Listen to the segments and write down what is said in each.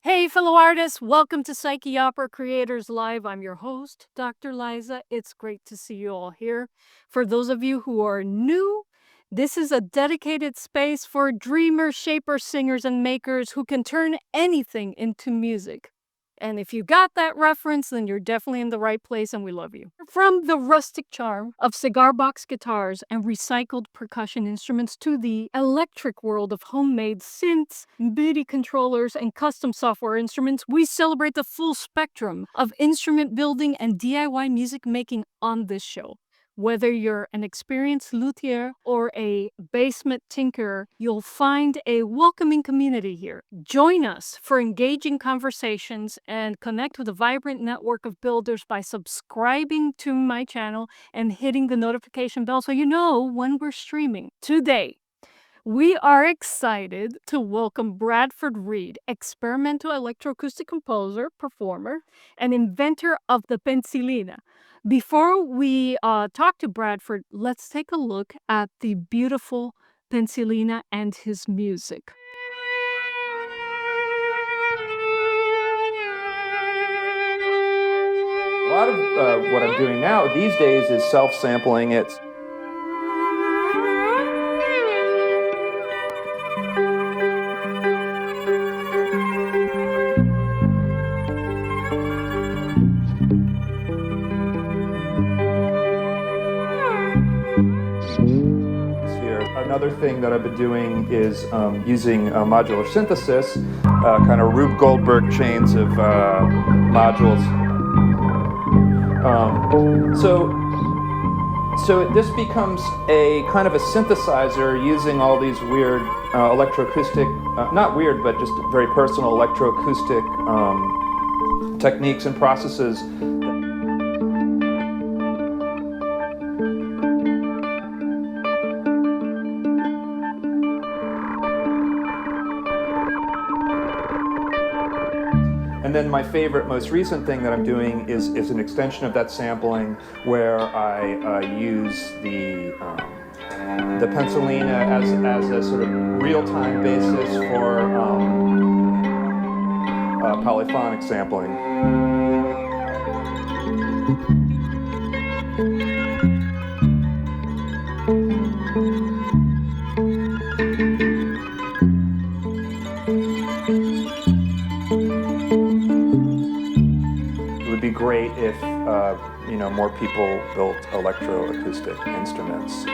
Hey, fellow artists, welcome to Psycheopera Creators Live. I'm your host, Dr. Liza. It's great to see you all here. For those of you who are new, this is a dedicated space for dreamers, shapers, singers, and makers who can turn anything into music. And if you got that reference, then you're definitely in the right place and we love you. From the rustic charm of cigar box guitars and recycled percussion instruments to the electric world of homemade synths, MIDI controllers, and custom software instruments, we celebrate the full spectrum of instrument building and DIY music making on this show. Whether you're an experienced luthier or a basement tinkerer, you'll find a welcoming community here. Join us for engaging conversations and connect with a vibrant network of builders by subscribing to my channel and hitting the notification bell so you know when we're streaming. Today, we are excited to welcome Bradford Reed, experimental electroacoustic composer, performer, and inventor of the pencilina. Before we talk to Bradford, let's take a look at the beautiful pencilina and his music. A lot of what I'm doing now these days is self-sampling. It's here. Another thing that I've been doing is using modular synthesis, kind of Rube Goldberg chains of modules. So this becomes a kind of a synthesizer using all these weird electroacoustic, not weird, but just very personal electroacoustic techniques and processes. And then my favorite, most recent thing that I'm doing is an extension of that sampling where I use the pencilina as a sort of real-time basis for polyphonic sampling. It would be great if more people built electroacoustic instruments.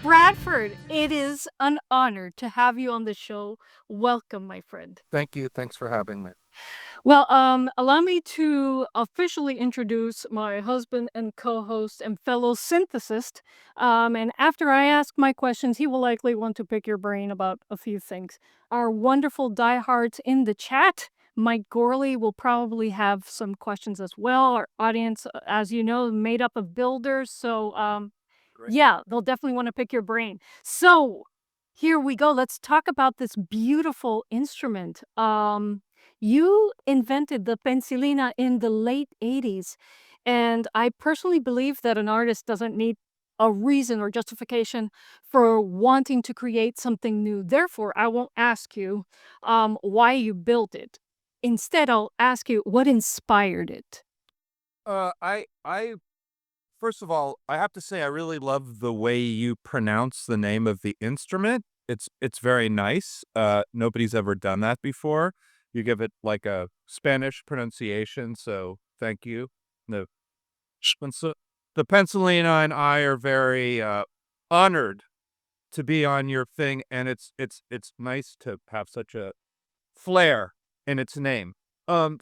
Bradford, it is an honor to have you on the show. Welcome, my friend. Thank you. Thanks for having me. Well, allow me to officially introduce my husband and co-host and fellow synthesist. And after I ask my questions, he will likely want to pick your brain about a few things. Our wonderful diehards in the chat, Mike Gorley, will probably have some questions as well. Our audience, as you know, made up of builders. So, Great. yeah, they'll definitely want to pick your brain. So, here we go. Let's talk about this beautiful instrument. You invented the pencilina in the late 80s, and I personally believe that an artist doesn't need a reason or justification for wanting to create something new. Therefore, I won't ask you why you built it. Instead, I'll ask you what inspired it. I first of all, I have to say I really love the way you pronounce the name of the instrument. It's very nice. Nobody's ever done that before. You give it like a Spanish pronunciation, so thank you. The pencilina and I are very honored to be on your thing, and it's nice to have such a flair in its name. As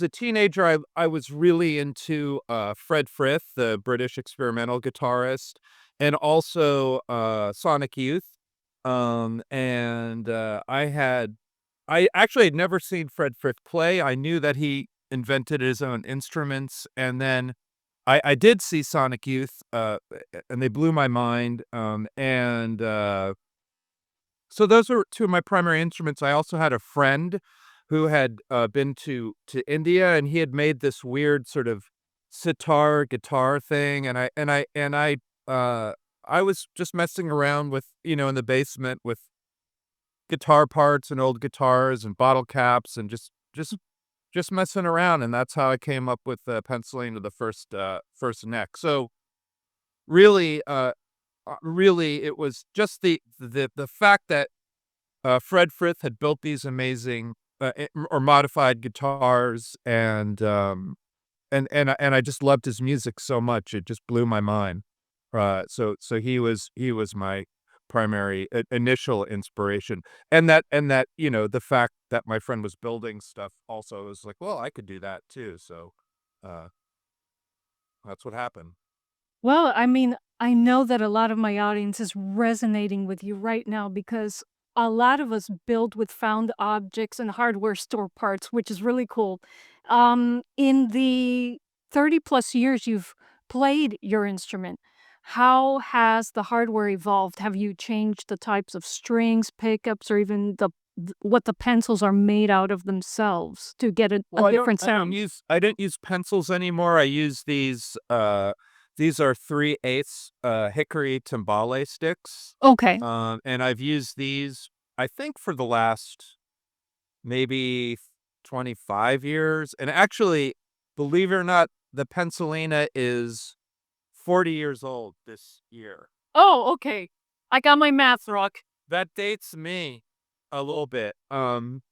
a teenager, I was really into Fred Frith, the British experimental guitarist, and also Sonic Youth. I actually had never seen Fred Frith play. I knew that he invented his own instruments, and then I did see Sonic Youth, and they blew my mind. So those are two of my primary instruments. I also had a friend who had been to India, and he had made this weird sort of sitar guitar thing, uh, I was just messing around with, in the basement with guitar parts and old guitars and bottle caps and just messing around, and that's how I came up with penciling to the first neck. So really, really, it was just the fact that Fred Frith had built these amazing or modified guitars, and I just loved his music so much. It just blew my mind. So he was my primary initial inspiration, and that the fact that my friend was building stuff also was like, well, I could do that too. So uh, that's what happened. Well, I mean, I know that a lot of my audience is resonating with you right now because a lot of us build with found objects and hardware store parts, which is really cool. In the 30 plus years you've played your instrument, how has the hardware evolved? Have you changed the types of strings, pickups, or even what the pencils are made out of themselves to get a Well, different sound? I don't use pencils anymore. I use these are 3/8 hickory timbale sticks. Okay. And I've used these, I think, for the last maybe 25 years. And actually, believe it or not, the Pencilina is 40 years old this year. Oh, okay. I got my math rock. That dates me a little bit. But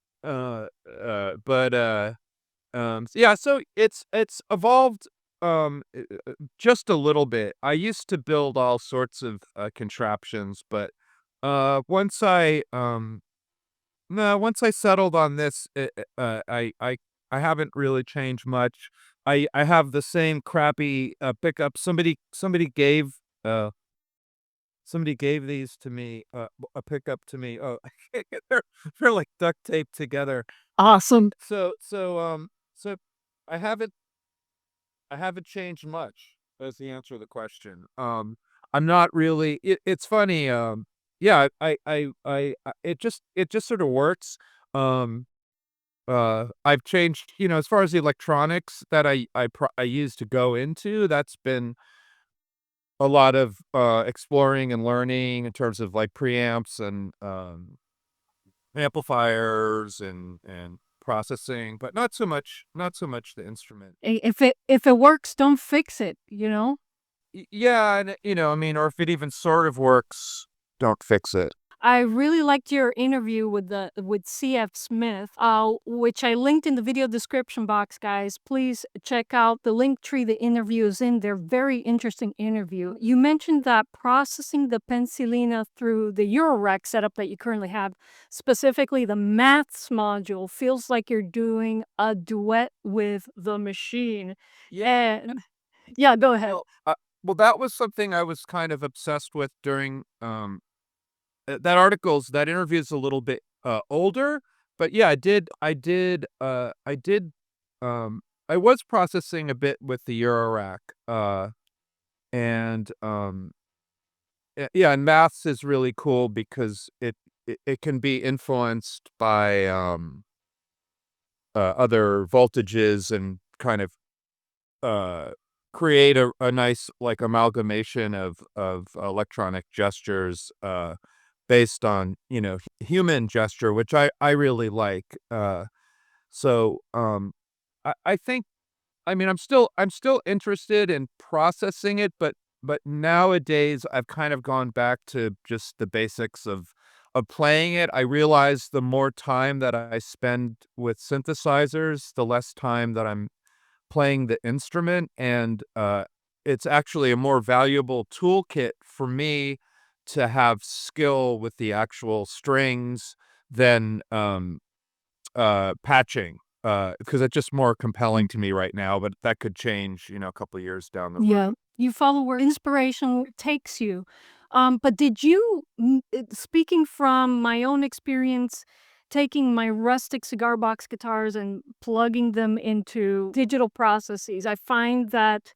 yeah, so it's evolved just a little bit. I used to build all sorts of contraptions, but once I no, once I settled on this, I haven't really changed much. I have the same crappy pickup. Uh somebody gave these to me, a pickup to me. Oh, I can't get they're like duct taped together. Awesome. So I haven't changed much, as the answer to the question. I'm not really it's funny, yeah, it just sort of works. Um, I've changed, as far as the electronics that I used to go into, that's been a lot of, exploring and learning in terms of, like, preamps and, amplifiers and processing, but not so much the instrument. If it works, don't fix it, you know? Yeah, and, I mean, or if it even sort of works, don't fix it. I really liked your interview with CF Smith, which I linked in the video description box, guys. Please check out the link tree the interview is in. They're very interesting interview. You mentioned that processing the Pencilina through the Eurorack setup that you currently have, specifically the maths module, feels like you're doing a duet with the machine. Yeah, And yeah, go ahead. well, that was something I was kind of obsessed with during, that interview's a little bit, older, but yeah, um I was processing a bit with the Eurorack, and, yeah, and maths is really cool because it can be influenced by, other voltages and kind of, uh, create a nice, like, amalgamation of electronic gestures, based on, human gesture, which I really like. I think, I mean, I'm still interested in processing it, but nowadays I've kind of gone back to just the basics of playing it. I realize the more time that I spend with synthesizers, the less time that I'm playing the instrument, and it's actually a more valuable toolkit for me to have skill with the actual strings than patching, because it's just more compelling to me right now, but that could change, a couple of years down the road. Yeah, you follow where inspiration takes you. But did you, speaking from my own experience, taking my rustic cigar box guitars and plugging them into digital processes, I find that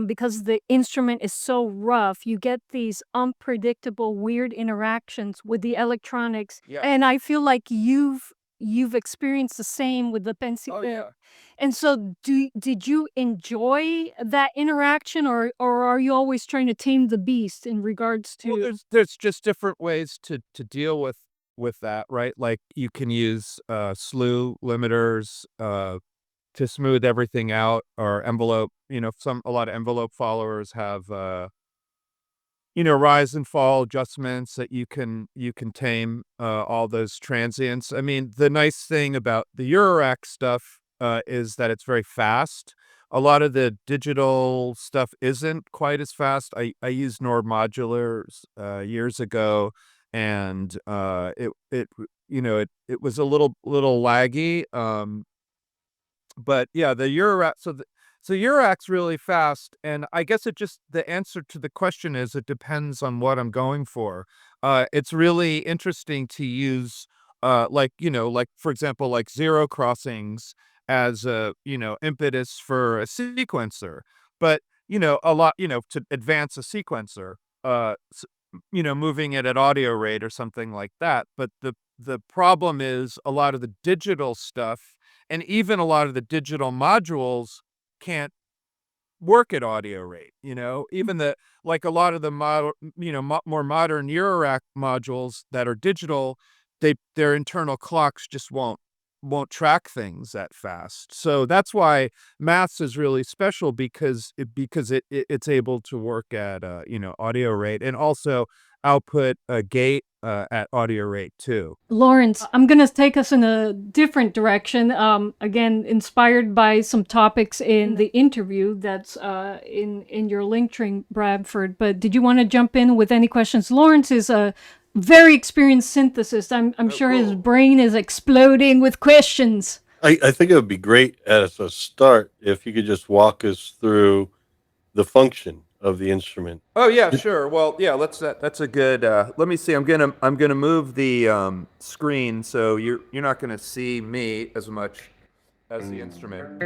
because the instrument is so rough, you get these unpredictable, weird interactions with the electronics. Yeah. And I feel like you've experienced the same with the pencil. Oh, yeah. And so did you enjoy that interaction, or are you always trying to tame the beast in regards Well, to there's just different ways to deal with that, right? Like you can use slew limiters to smooth everything out, or envelope. A lot of envelope followers have rise and fall adjustments that you can tame all those transients. I mean, the nice thing about the Eurorack stuff is that it's very fast. A lot of the digital stuff isn't quite as fast. I used Nord modulars years ago, and it was a little laggy. But yeah, the Eurorack. So Eurorack's really fast, and I guess the answer to the question is it depends on what I'm going for. It's really interesting to use, like for example, like zero crossings as a impetus for a sequencer, but a lot to advance a sequencer, moving it at audio rate or something like that. But the problem is a lot of the digital stuff and even a lot of the digital modules can't work at audio rate, even like a lot of the more modern Eurorack modules that are digital, their internal clocks just won't track things that fast. So that's why Maths is really special, because it's able to work at audio rate, and also output a gate at audio rate too. Lawrence? I'm going to take us in a different direction. Again, inspired by some topics in the interview that's in your link tree, Bradford. But did you want to jump in with any questions? Lawrence is a very experienced synthesist. I'm sure his cool. brain is exploding with questions. I think it would be great as a start if you could just walk us through the function of the instrument. Oh yeah, sure. Well, yeah, that's a good. Let me see. I'm gonna move the screen so you're not gonna see me as much as the instrument,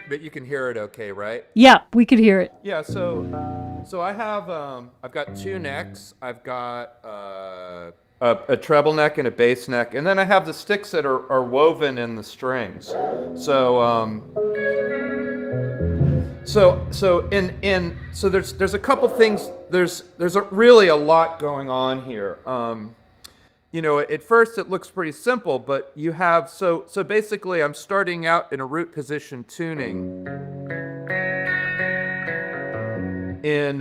but you can hear it okay, right? Yeah, we could hear it. Yeah. So I've got two necks. I've got a treble neck and a bass neck, and then I have the sticks that are woven in the strings. So there's a couple things. There's really a lot going on here. At first it looks pretty simple, but you have so basically I'm starting out in a root position tuning in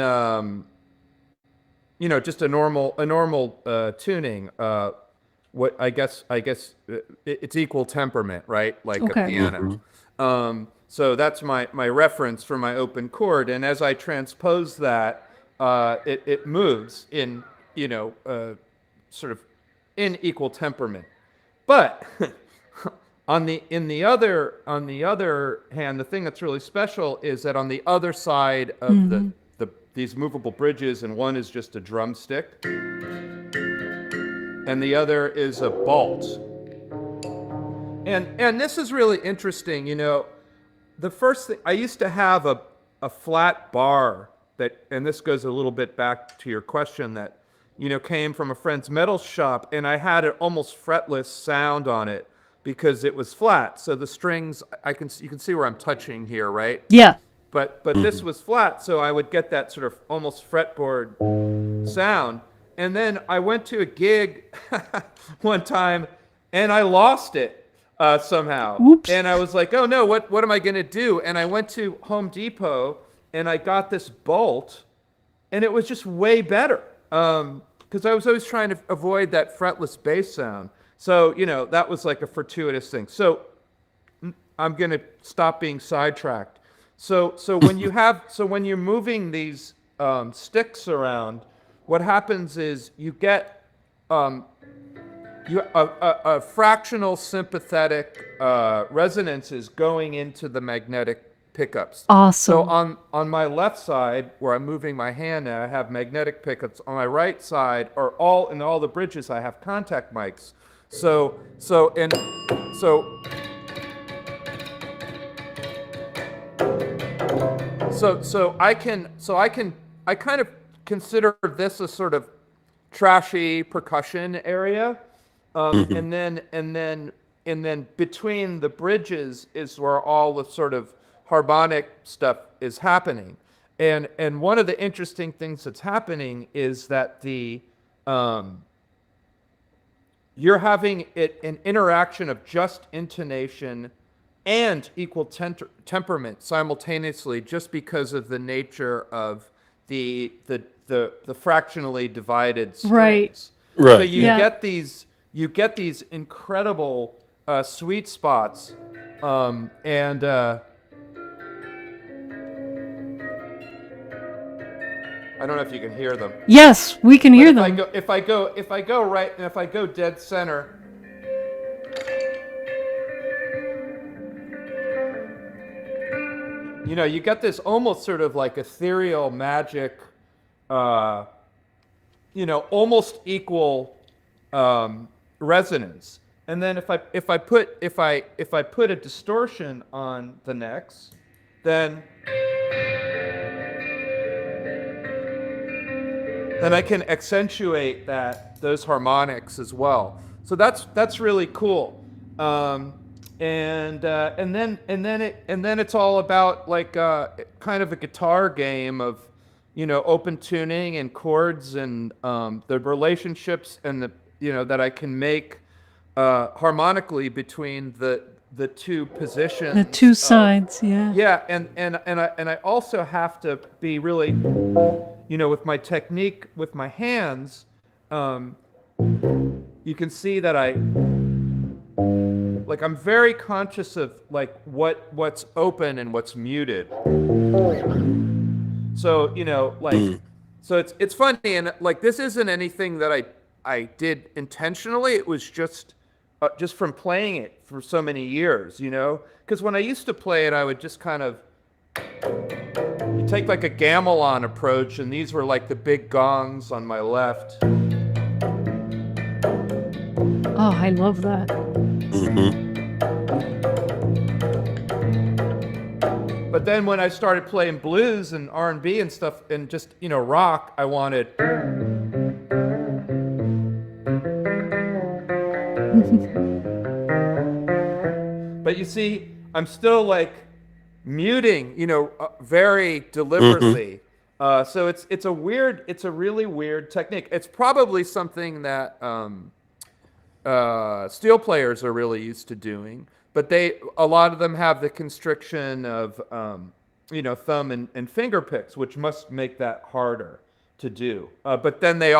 just a normal tuning. What I guess it's equal temperament, right? Like Okay. a piano. So that's my reference for my open chord, and as I transpose that, it moves in sort of in equal temperament. But on the other hand, the thing that's really special is that on the other side of these movable bridges, and one is just a drumstick, and the other is a bolt. And this is really interesting. The first thing, I used to have a flat bar that, and this goes a little bit back to your question, that came from a friend's metal shop, and I had an almost fretless sound on it because it was flat. So the strings, you can see where I'm touching here, right? Yeah. But this was flat, so I would get that sort of almost fretboard sound. And then I went to a gig one time, and I lost it somehow. Oops. And I was like, oh no, what am I gonna do? And I went to Home Depot, and I got this bolt, and it was just way better. Because I was always trying to avoid that fretless bass sound. So, that was like a fortuitous thing. So I'm going to stop being sidetracked. So when you're moving these sticks around, what happens is you get a fractional sympathetic resonance is going into the magnetic pickups. So Awesome. on my left side, where I'm moving my hand now, I have magnetic pickups. On my right side, or all the bridges, I have contact mics. So so and so I kind of consider this a sort of trashy percussion area, Hmm. and then between the bridges is where all the sort of harmonic stuff is happening, and one of the interesting things that's happening is that the you're having an interaction of just intonation and equal temperament simultaneously, just because of the nature of the fractionally divided Right. strings. So Right. you Yeah. Yeah. get these incredible sweet spots, and I don't know if you can hear them. Yes, we can But hear if I them. go if I go if I go right and if I go dead center, you get this almost sort of like ethereal magic, uh, almost equal resonance. And then if I put a distortion on the necks, then I can accentuate those harmonics as well. So that's really cool. And then it's all about like kind of a guitar game of open tuning and chords, and the relationships, and that I can make harmonically between the two The positions two of. sides, yeah. Yeah, and I also have to be really, with my technique with my hands. um, you can see that I'm very conscious of like what's open and what's muted. So Mm. so it's funny, and like this isn't anything that I did intentionally. It was just from playing it for so many years, because when I used to play it, I would just kind of take like a gamelan approach, and these were like the big gongs on my left. Oh, I love that. Hmm. But then when I started playing blues and R&B and stuff, and just rock, I wanted. But you see, I'm still like muting, very Hmm. deliberately. So it's a really weird technique. It's probably something that steel players are really used to doing, but a lot of them have the constriction of thumb and finger picks, which must make that harder to do. But then they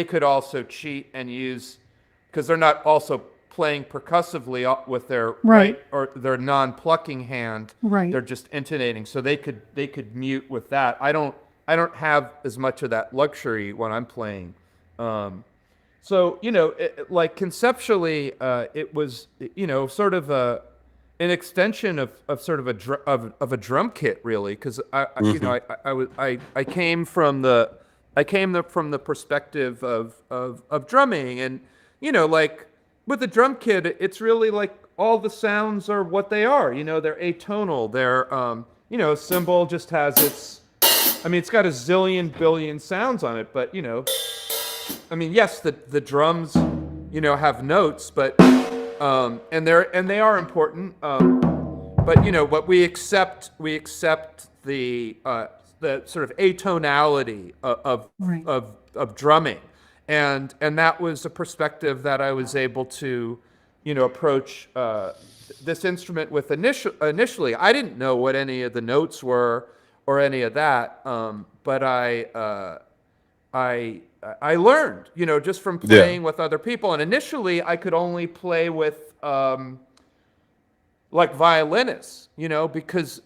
could also cheat and use, because they're not also playing percussively with their Right, right or their non-plucking hand. right. They're just intonating, so they could mute with that. I don't have as much of that luxury when I'm playing. Um, so like conceptually, it was sort of an extension of sort of of a drum kit, really, because Hmm. I came from from the perspective of drumming, and like with the drum kit, it's really like all the sounds are what they are. They're atonal. They're a cymbal just has its. I mean, it's got a zillion billion sounds on it, but I mean, yes, the drums, have notes, but and they are important. But we accept the sort of atonality Right. of drumming, and that was a perspective that I was able to, approach this instrument with initially. I didn't know what any of the notes were or any of that, but I I learned, just from Yeah. playing with other people. And initially, I could only play with like violinists, because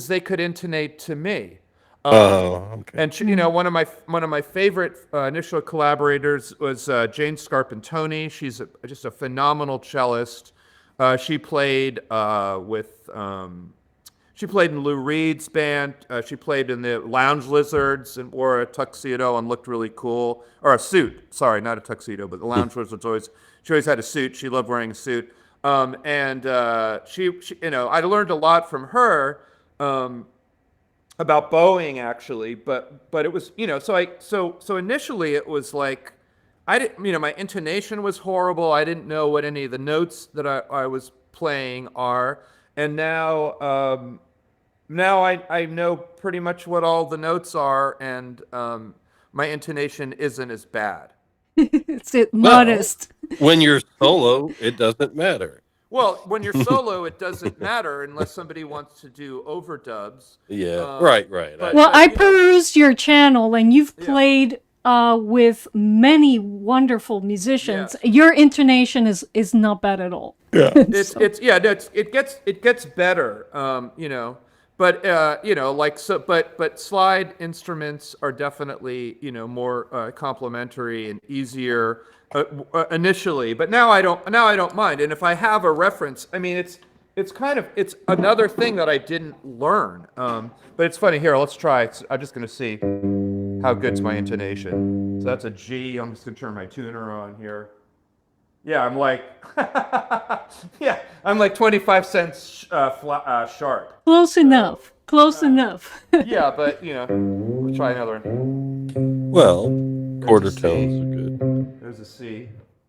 they could intonate to me. Okay. And she, one of my favorite initial collaborators was Jane Scarpintoni. She's just a phenomenal cellist. She played she played in Lou Reed's band. She played in the Lounge Lizards and wore a tuxedo and looked really cool, or a suit. Sorry, not a tuxedo, but the Lounge Lizards she always had a suit. She loved wearing a suit. And she, I learned a lot from her. About bowing actually, but it was, so initially it was like I didn't, my intonation was horrible. I didn't know what any of the notes that I was playing are, and now I know pretty much what all the notes are, and my intonation isn't as bad. It's Well, modest. when you're solo, it doesn't matter. Well, when you're solo, it doesn't matter unless somebody wants to do overdubs. Yeah, right. But, Well, I you know, perused your channel, and you've Yeah. played with many wonderful musicians. Yes. Your intonation is not bad at all. Yeah. It gets better, but but slide instruments are definitely more complementary and easier initially. But now I don't mind, and if I have a reference, I mean it's another thing that I didn't learn. But it's funny. Here, let's try. I'm just gonna see how good's my intonation. So that's a G. I'm just gonna turn my tuner on here. Yeah, I'm like, yeah, I'm like 25 cents sharp. Close enough. Close enough. Yeah, but we'll try another one. Well, quarter C. tones are good. There's a C.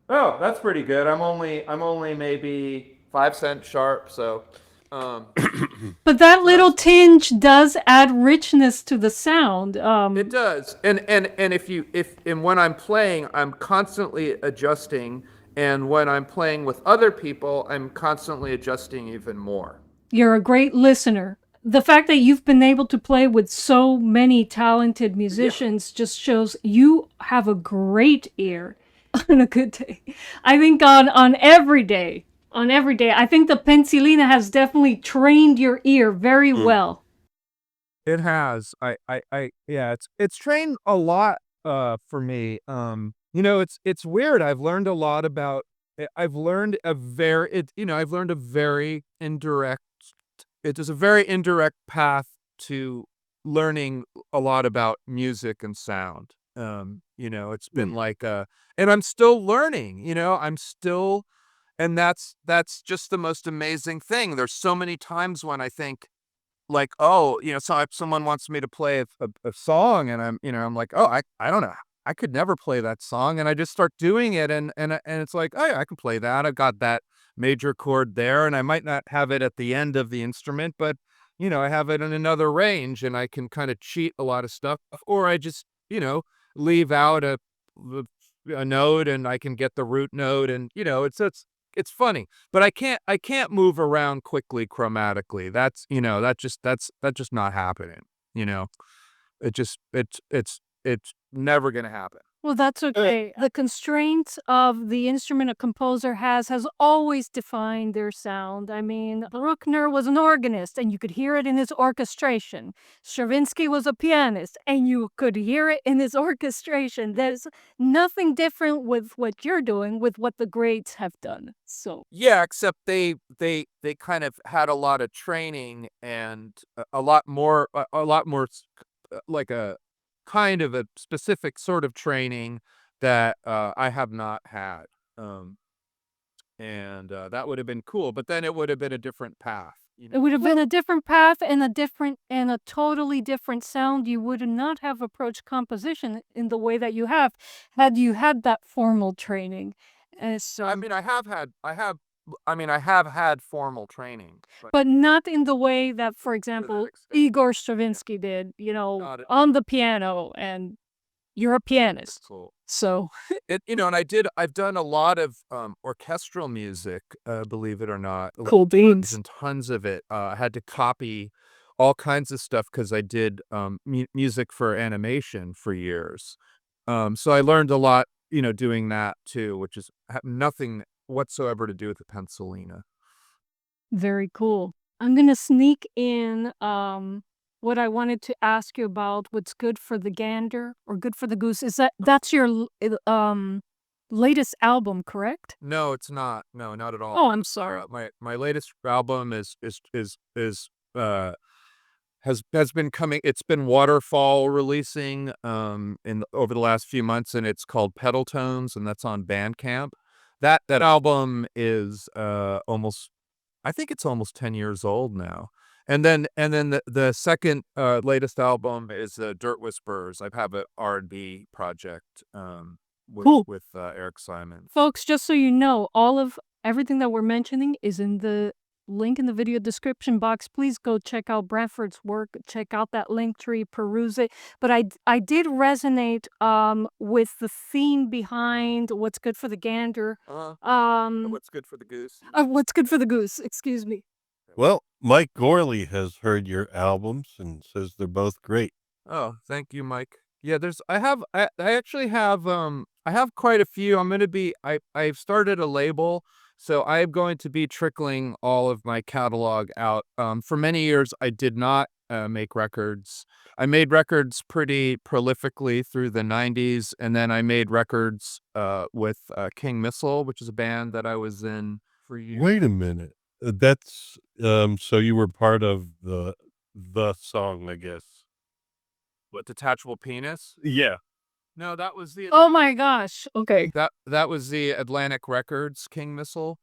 Oh, that's pretty good. I'm only maybe 5 cents sharp, so. But that little tinge does add richness to the sound. It does, and when I'm playing, I'm constantly adjusting, and when I'm playing with other people, I'm constantly adjusting even more. You're a great listener. The fact that you've been able to play with so many talented musicians just shows you have a great ear on a good day. I think on every day, I think the Pensilina has definitely trained your ear very well. It has. Yeah, it's trained a lot for me. It's weird. I've learned a lot about I've learned a very indirect it is a very indirect path to learning a lot about music and sound. It's been like and I'm still learning, and that's just the most amazing thing. There's so many times when I think like, oh, so if someone wants me to play a song, and I'm like, oh, I don't know. I could never play that song. And I just start doing it. And it's like, oh, yeah, I can play that. I've got that major chord there, and I might not have it at the end of the instrument, but, I have it in another range, and I can kind of cheat a lot of stuff, or I just, leave out a note, and I can get the root note, and, it's funny, but I can't move around quickly chromatically. That's just not happening. It's never gonna happen. Well, that's okay. The constraints of the instrument a composer has always defined their sound. I mean, Bruckner was an organist, and you could hear it in his orchestration. Stravinsky was a pianist, and you could hear it in his orchestration. There's nothing different with what you're doing with what the greats have done. So, Yeah, except they kind of had a lot of training and a lot more like a kind of a specific sort of training that I have not had. And that would have been cool, but then it would have been a different path. it would have been a different path and a totally different sound. You would not have approached composition in the way that you have had you had that formal training. So, I mean, I have had formal training, but not in the way that, for example, extent. Igor Stravinsky did, Not at- on the piano, and you're a pianist. cool. So, And I've done a lot of orchestral music, believe it or not. cool beans. And tons of it. I had to copy all kinds of stuff because I did music for animation for years. So I learned a lot, doing that too, which is nothing whatsoever to do with the Pensilina. Very cool. I'm gonna sneak in what I wanted to ask you about, what's good for the gander or good for the goose, is that's your latest album, correct? No, it's not. No, not at all. Oh, I'm sorry. My latest album uh has been coming. It's been Waterfall releasing over the last few months, and it's called Pedal Tones, and that's on Bandcamp. That album is almost, I think it's almost 10 years old now. And then the second latest album is Dirt Whisperers. I have an R&B project Cool. with Eric Simon. Folks, just so you know, all of everything that we're mentioning is in the link in the video description box. Please go check out Bradford's work, check out that link tree, peruse it. But I did resonate with the theme behind what's good for the gander. What's good for the goose? What's good for the goose, excuse me. Well, Mike Gorley has heard your albums and says they're both great. Oh, thank you, Mike. Yeah, I actually have I have quite a few. I've started a label, so I'm going to be trickling all of my catalog out. For many years I did not make records. I made records pretty prolifically through the 90s, and then I made records with King Missile, which is a band that I was in for years. Wait a minute. That's so you were part of the song, I guess. What, Detachable Penis? Yeah. No, that was the Oh my gosh. Okay. that was the Atlantic Records King Missile.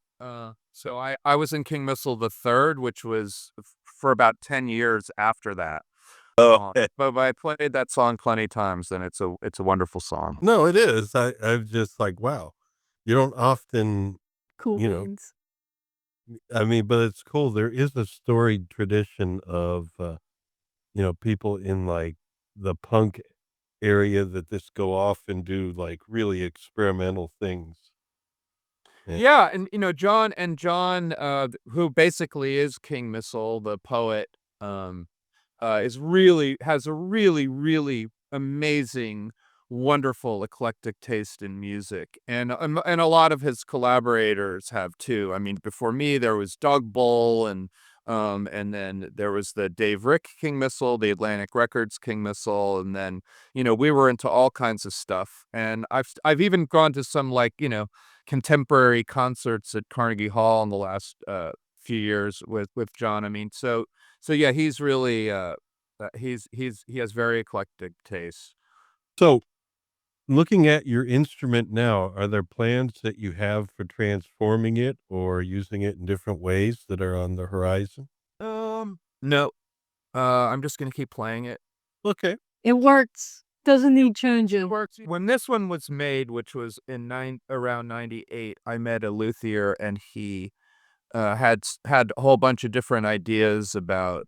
So I was in King Missile the Third, which was for about 10 years after that. Oh, But I played that song plenty times, and it's a wonderful song. no, it is. I'm just like, wow. You don't often, Cool you know, beans. I mean, but it's cool. There is a storied tradition of, people in like the punk area that just go off and do like really experimental things. Yeah, and John, who basically is King Missile, the poet, has a really amazing, wonderful, eclectic taste in music, and a lot of his collaborators have too. I mean, before me, there was Doug Bull, and then there was the Dave Rick King Missile, the Atlantic Records King Missile, and then we were into all kinds of stuff, and I've even gone to some contemporary concerts at Carnegie Hall in the last few years with John. I mean, so yeah, he's really he has very eclectic tastes. So, looking at your instrument now, are there plans that you have for transforming it or using it in different ways that are on the horizon? No, I'm just gonna keep playing it. Okay. It works. Doesn't need changing. It works. When this one was made, which was in around 98, I met a luthier, and he had a whole bunch of different ideas about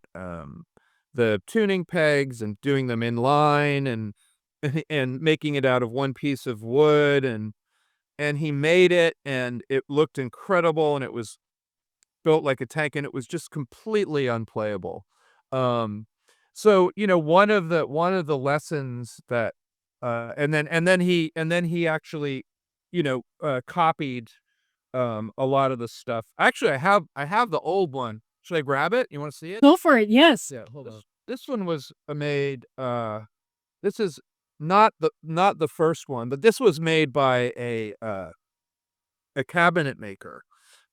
the tuning pegs and doing them in line, and and making it out of one piece of wood, and he made it, and it looked incredible, and it was built like a tank, and it was just completely unplayable. Um, so one of the lessons that and then he actually copied a lot of the stuff. Actually, I have the old one. Should I grab it? You want to see it? Go for it, yes. Yeah, hold on. This one was made. This is not the first one, but this was made by a cabinet maker,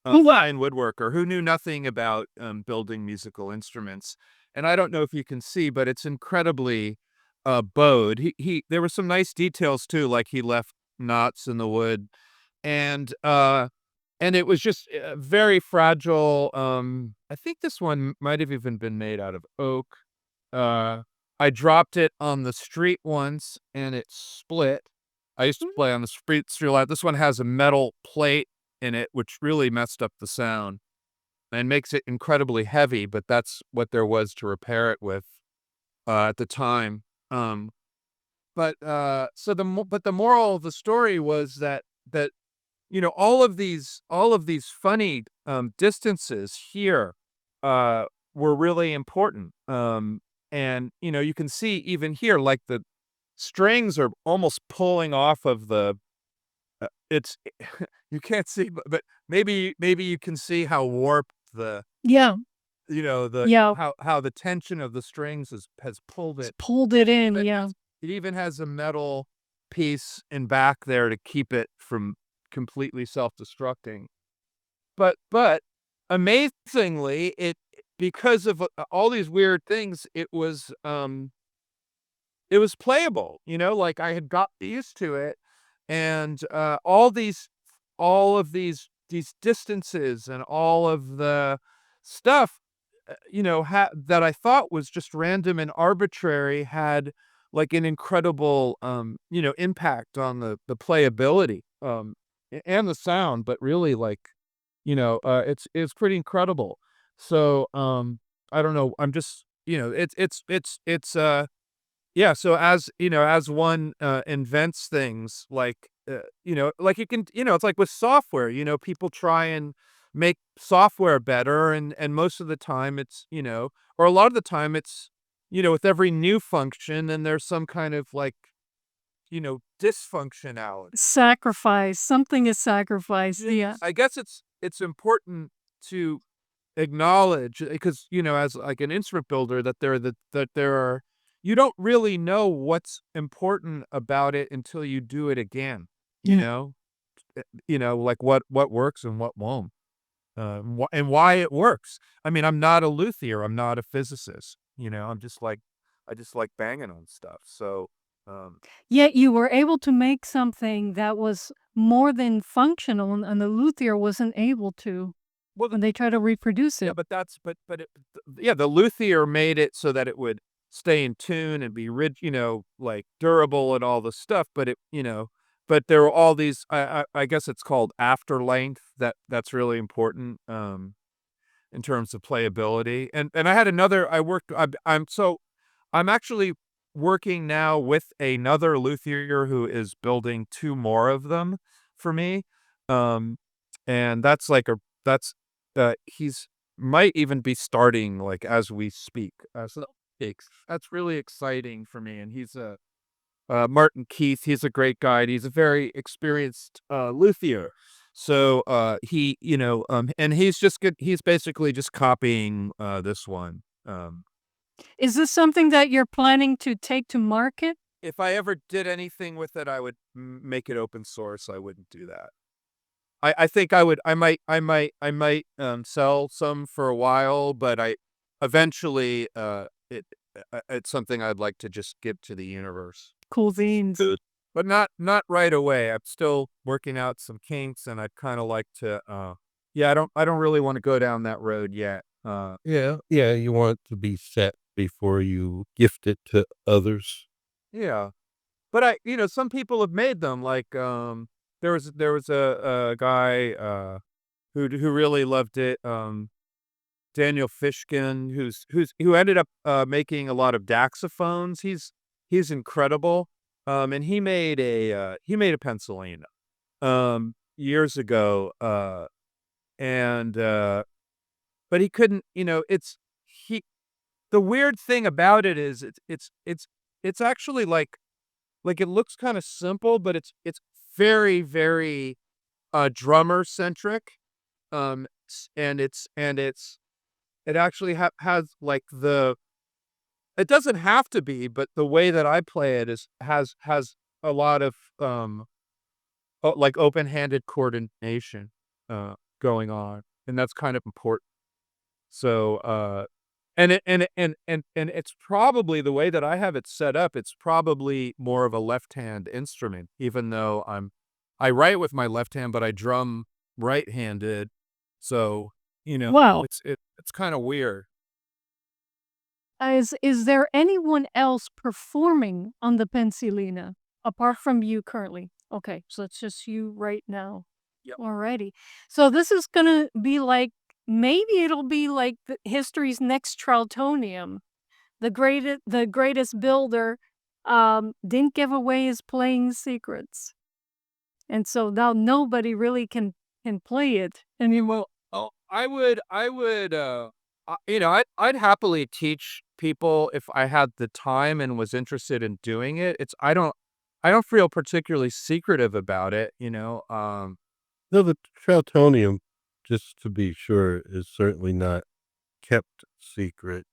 and woodworker who knew nothing about building musical instruments. And I don't know if you can see, but it's incredibly bowed. He There were some nice details too, like he left knots in the wood, and it was just very fragile. I think this one might have even been made out of oak. I dropped it on the street once, and it split. I used to play on the street a lot. This one has a metal plate in it, which really messed up the sound and makes it incredibly heavy, but that's what there was to repair it with at the time. But the moral of the story was that all of these funny distances here were really important. And you can see even here, like the strings are almost pulling off of the it's you can't see, but maybe you can see how warped Yeah. Yeah, how the tension of the strings has pulled it's it. pulled it in, It yeah. has it even has a metal piece in back there to keep it from completely self-destructing. But amazingly, because of all these weird things, it was playable, like I had got used to it, and all of these distances and all of the stuff, that I thought was just random and arbitrary had like an incredible, impact on the playability, and the sound, but really like, it's pretty incredible. So, I don't know. I'm just, yeah, so as one, invents things, like, like you can it's like with software, people try and make software better, and most of the time it's, or a lot of the time it's, with every new function, then there's some kind of like, dysfunctionality. Sacrifice, something is sacrificed, yeah. I guess it's important to acknowledge, because, as like an instrument builder, that there are you don't really know what's important about it until you do it again, you Yeah. know? Like what works and what won't, and why it works. I mean, I'm not a luthier, I'm not a physicist, I just like banging on stuff, so, um Yet you were able to make something that was more than functional, and the luthier wasn't able to well, when they try to reproduce yeah, it. but that's but it yeah, the luthier made it so that it would stay in tune and be like durable and all the stuff, but there were all these, I guess it's called afterlength, that's really important, in terms of playability. And I had another I worked I'm actually working now with another luthier who is building 2 more of them for me. Um, and that's, he's might even be starting, like, as we speak. So that's really exciting for me, and he's Martin Keith, he's a great guy, and he's a very experienced, luthier. So, and he's basically just copying, this one. Is this something that you're planning to take to market? If I ever did anything with it, I would make it open source. I wouldn't do that. I think I might sell some for a while, but I eventually, it's something I'd like to just give to the universe. Cool beans. Good. But not right away. I'm still working out some kinks, and I'd kind of like to. Yeah, I don't really want to go down that road yet. Yeah, yeah, you want it to be set before you gift it to others. Yeah. But some people have made them. Like, there was a guy, who really loved it. Daniel Fishkin, who ended up, making a lot of daxophones. He's incredible. And he made a Pennsylvania, years ago. And but he couldn't. He The weird thing about it is it's actually like it looks kind of simple, but it's very, very, drummer centric. It actually has like it doesn't have to be, but the way that I play it has a lot of, like open-handed coordination, going on, and that's kind of important. So, and it's probably the way that I have it set up, it's probably more of a left-hand instrument, even though I write with my left hand, but I drum right-handed. So, Wow. it's kind of weird. Is there anyone else performing on the Pensilina apart from you currently? Okay, so it's just you right now. Yep. Alrighty. So this is gonna be like maybe it'll be like history's next Troutonium. The greatest builder didn't give away his playing secrets. And so now nobody really can play it anymore. Oh, I would, I'd happily teach people if I had the time and was interested in doing it. I don't feel particularly secretive about it, No, the Troutonium, just to be sure, is certainly not kept secret.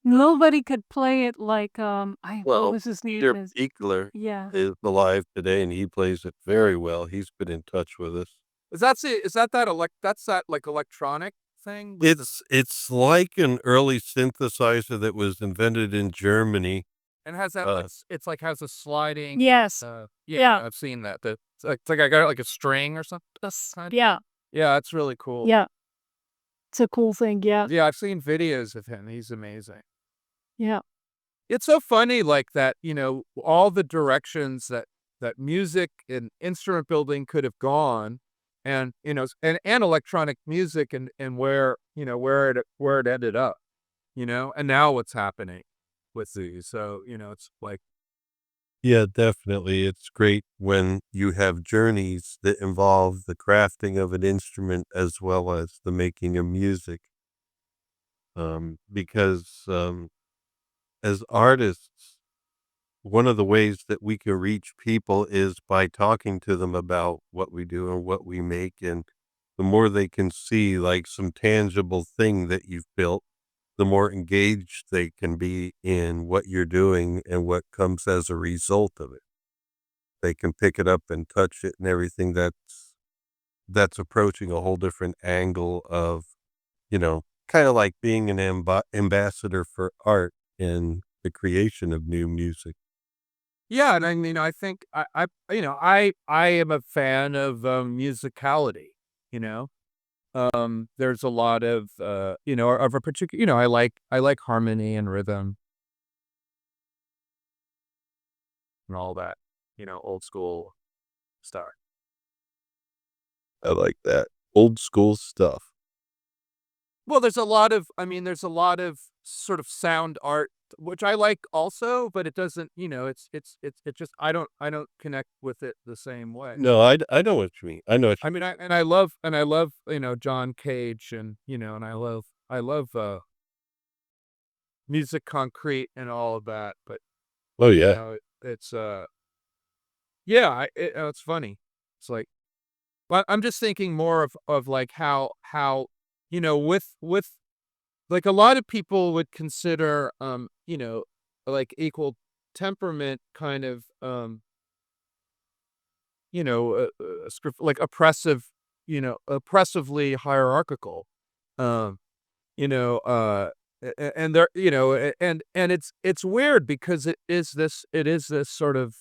Nobody could play it like, what Well, was his name? Dirk Eckler Yeah. is alive today, and he plays it very well. He's been in touch with us. Is that like electronic thing? With the- It's like an early synthesizer that was invented in Germany. and has that like it's like has a sliding. Yes. Yeah, Yeah. I've seen that. It's like I got like a string or something. That's kind. Yeah. Yeah, it's really cool. Yeah. It's a cool thing. Yeah. Yeah, I've seen videos of him. He's amazing. Yeah. It's so funny, like that. All the directions that music and instrument building could have gone, and and electronic music, and where it ended up. And now what's happening with these. So it's like. Yeah, definitely. It's great when you have journeys that involve the crafting of an instrument as well as the making of music. Because as artists, one of the ways that we can reach people is by talking to them about what we do and what we make. And the more they can see like some tangible thing that you've built, the more engaged they can be in what you're doing and what comes as a result of it. They can pick it up and touch it and everything that's approaching a whole different angle of, kind of like being an ambassador for art and the creation of new music. Yeah, and I think I am a fan of musicality. You know, there's a lot of of a particular. I like harmony and rhythm and all that. Old school stuff. I like that. Old school stuff. Well, there's a lot of sort of sound art which I like also, but it doesn't. It just I don't connect with it the same way. No, I know what you mean. I know what I you mean, I love John Cage and I love Music Concrete and all of that, but Oh, yeah. it's yeah, it's funny. It's like, but I'm just thinking more of like how with like a lot of people would consider like equal temperament kind of like oppressively hierarchical. Um, and there, and it's weird because it is this sort of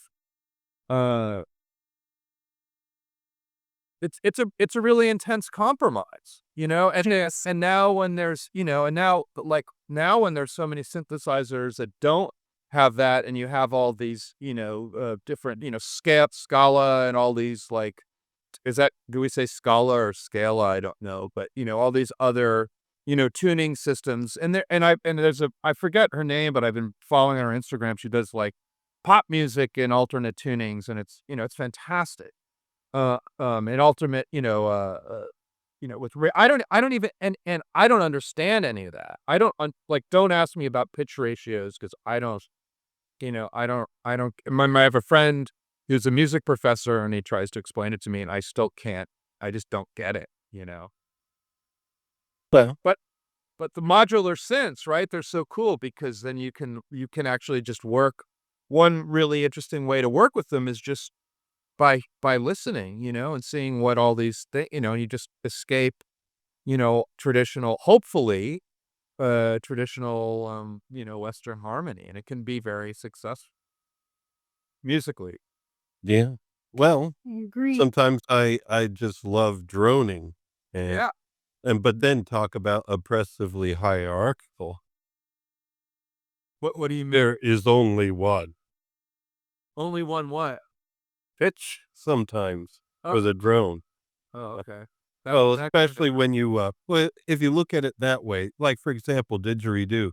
uh, it's a really intense compromise, and Yes. and now when there's and now when there's so many synthesizers that don't have that, and you have all these different Scala and all these like do we say Scala or Scala? I don't know, but all these other tuning systems, and there's I forget her name, but I've been following her on Instagram. She does like pop music and alternate tunings, and it's fantastic. And ultimate, I don't even, and I don't understand any of that. I don't don't ask me about pitch ratios because I have a friend who's a music professor and he tries to explain it to me and I still can't. I just don't get it. Well, But the modular synths, right? They're so cool because then you can actually just work. One really interesting way to work with them is just by listening, and seeing what all these things, you just escape, traditional, hopefully, traditional, Western harmony, and it can be very successful musically. yeah. Well, I agree. sometimes I just love droning and Yeah. but then talk about oppressively hierarchical. What do you mean? There is only one Only one what? pitch sometimes Oh, for the drone. oh, okay. Well, That kind especially of, when you, well, if you look at it that way, like for example, didgeridoo,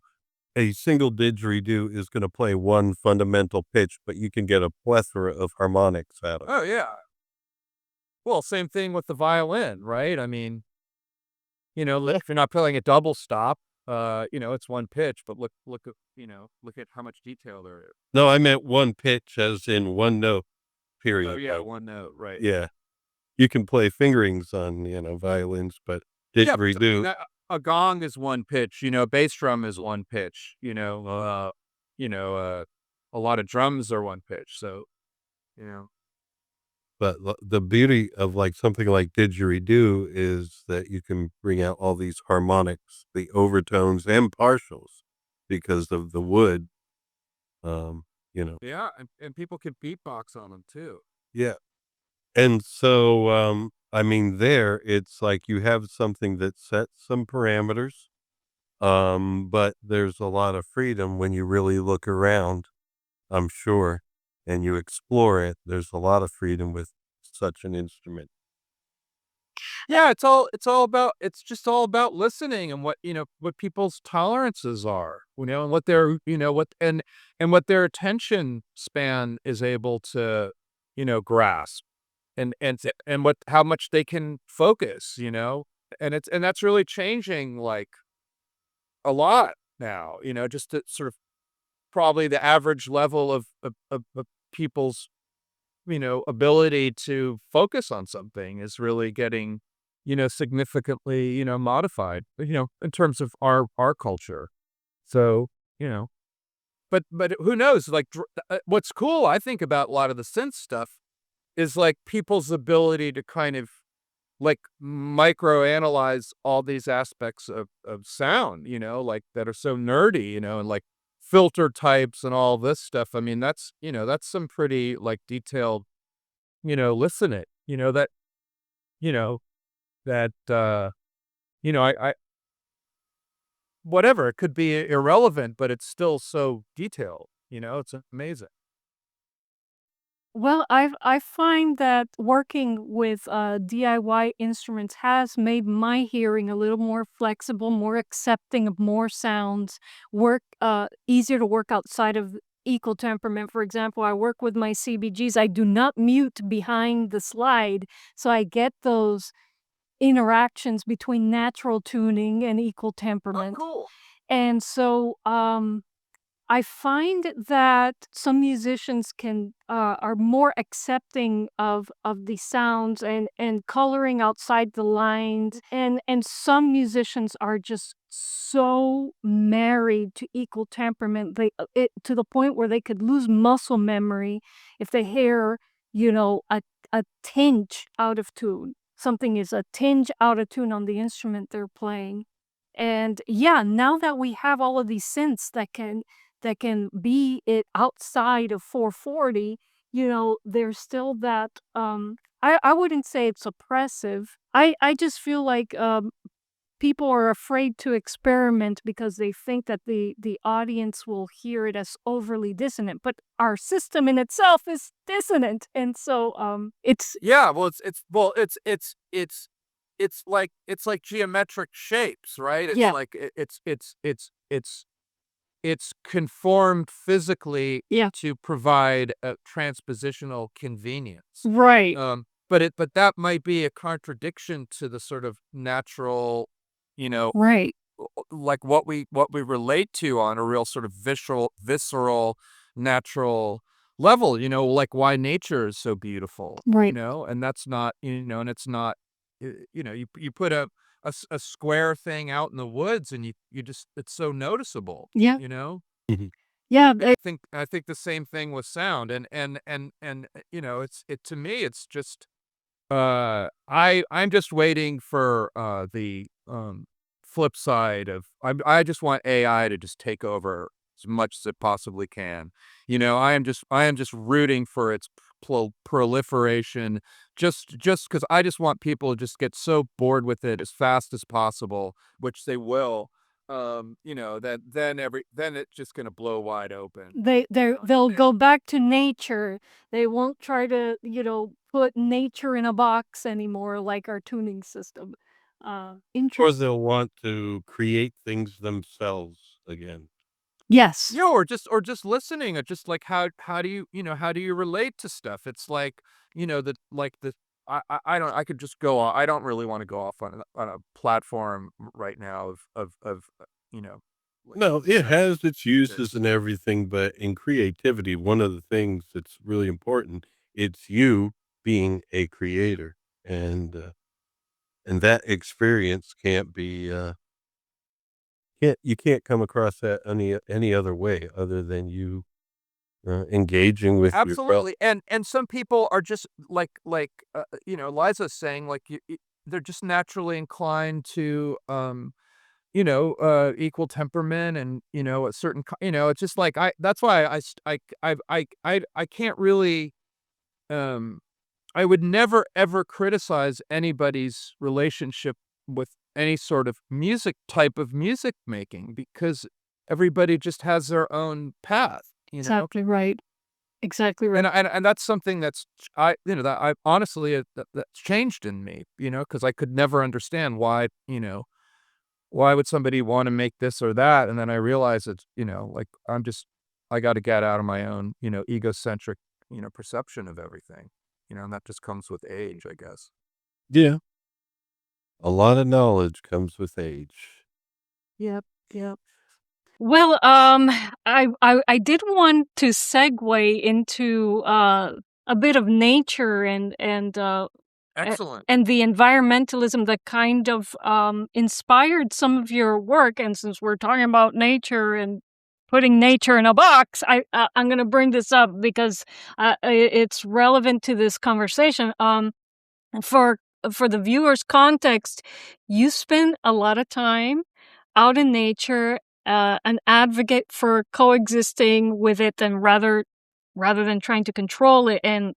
a single didgeridoo is going to play one fundamental pitch, but you can get a plethora of harmonics out of it. oh yeah. Well, same thing with the violin, right? I mean, if you're not playing a double stop, it's one pitch, but look at how much detail there is. No, I meant one pitch as in one note, Oh period. yeah, one note, right? Yeah. You can play fingerings on, violins, but Yeah, but didgeridoo, a gong is one pitch, a bass drum is one pitch, you know, uh, a lot of drums are one pitch. So, you know, But the beauty of like something like didgeridoo is that you can bring out all these harmonics, the overtones and partials because of the wood. Um, you know, yeah, and people can beatbox on them too. yeah. And so, I mean, there it's like you have something that sets some parameters, but there's a lot of freedom when you really look around, I'm sure, and you explore it. There's a lot of freedom with such an instrument. Yeah, it's just all about listening and what people's tolerances are, and what their what and what their attention span is able to, grasp, and what how much they can focus, and that's really changing like a lot now, just to sort of probably the average level of people's ability to focus on something is really getting, significantly, modified, in terms of our culture. So, you know, but who knows? Like, what's cool, I think, about a lot of the synth stuff is like people's ability to kind of like micro analyze all these aspects of sound, like that are so nerdy, and like filter types and all this stuff. I mean, that's some pretty like detailed listen it, you know, that, I whatever, it could be irrelevant, but it's still so detailed, it's amazing. Well, I find that working with DIY instruments has made my hearing a little more flexible, more accepting of more sounds, work easier to work outside of equal temperament. For example, I work with my CBGs. I do not mute behind the slide, so I get those interactions between natural tuning and equal Oh, temperament. cool. And so, I find that some musicians are more accepting of the sounds and coloring outside the lines, and some musicians are just so married to equal temperament, to the point where they could lose muscle memory if they hear, a tinge out of tune. Something is a tinge out of tune on the instrument they're playing. And yeah, now that we have all of these synths that can be it outside of 440, there's still that, I wouldn't say it's oppressive. I just feel like, people are afraid to experiment because they think that the audience will hear it as overly dissonant, but our system in itself is dissonant, and so, it's Yeah, well, it's like geometric shapes, right? It's yeah, like it's conformed physically yeah, to provide a transpositional convenience. right, But that might be a contradiction to the sort of natural, you know, right, like what we relate to on a real sort of visceral, natural level, like why nature is so beautiful, right, and that's not, and it's not, you put a square thing out in the woods and you just it's so noticeable, yeah, you know? Mhm. yeah, I think the same thing with sound and it's it to me it's just I'm just waiting for, the, flip side of I just want AI to just take over as much as it possibly can. I am just rooting for its proliferation just because I just want people to just get so bored with it as fast as possible, which they will, that then it's just gonna blow wide open. they'll go back to nature. They won't try to, put nature in a box anymore like our tuning system. Or Interest they'll want to create things themselves again. Yes. Yeah, or just listening, or just like how do you relate to stuff? It's like, the I don't I could just go off. I don't really want to go off on a platform right now of like No, it sense has its uses this. and everything, but in creativity, one of the things that's really important, it's you being a creator, and that experience can't be. you can't come across that any other way other than you engaging with your Absolutely. And some people are just Liza's saying, like, they're just naturally inclined to equal temperament, and a certain it's just like, that's why I can't really, um I would never ever criticize anybody's relationship with any sort of type of music making, because everybody just has their own path. Exactly right. Exactly right. And that's something that's that I honestly, that's changed in me, because I could never understand why would somebody want to make this or that, and then I realize it's, like, I got to get out of my own, egocentric, perception of everything, and that just comes with age, I guess. Yeah. A lot of knowledge comes with age. Yep, yep. Well, I did want to segue into a bit of nature Excellent. and the environmentalism that kind of inspired some of your work. And since we're talking about nature and putting nature in a box, I'm going to bring this up because it's relevant to this conversation. For the viewer's context, you spend a lot of time out in nature, an advocate for coexisting with it, and rather than trying to control it. And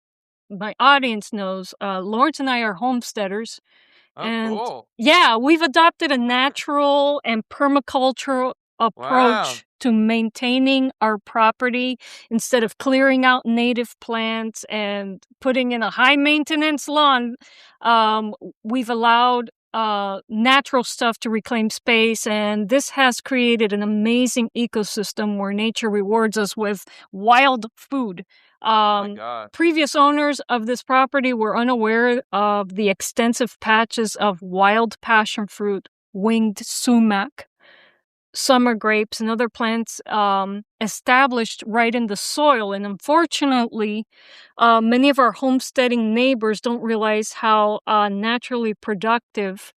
my audience knows, Lawrence and I are homesteaders, Oh, and cool. yeah, we've adopted a natural and permacultural Wow. approach to maintaining our property. Instead of clearing out native plants and putting in a high maintenance lawn, um, we've allowed natural stuff to reclaim space, and this has created an amazing ecosystem where nature rewards us with wild food. Oh my God. Previous owners of this property were unaware of the extensive patches of wild passion fruit, winged sumac, summer grapes, and other plants established right in the soil. And unfortunately, many of our homesteading neighbors don't realize how naturally productive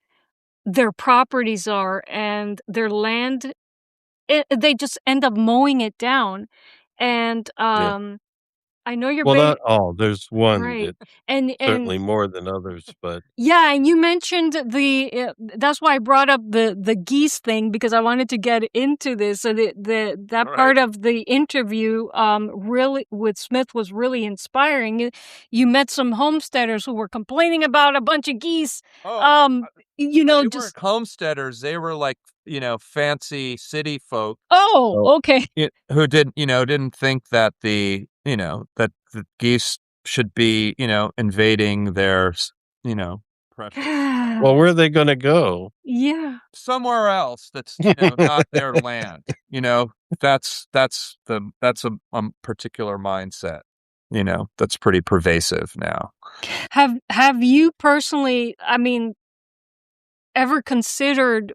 their properties are, and their land, they just end up mowing it down. And Yeah. I know you're Well, not all. There's one right. that And certainly more than others, but yeah, and you mentioned that's why I brought up the geese thing, because I wanted to get into this. So that All right. part of the interview really with Smith was really inspiring. You met some homesteaders who were complaining about a bunch of geese. Oh, Um they just weren't homesteaders. They were like, fancy city folk, oh, oh, okay. who didn't think that that the geese should be, invading their, precious well, where are they gonna go? Yeah. somewhere else that's, not their land. That's a particular mindset, that's pretty pervasive now. Have you personally, I mean, ever considered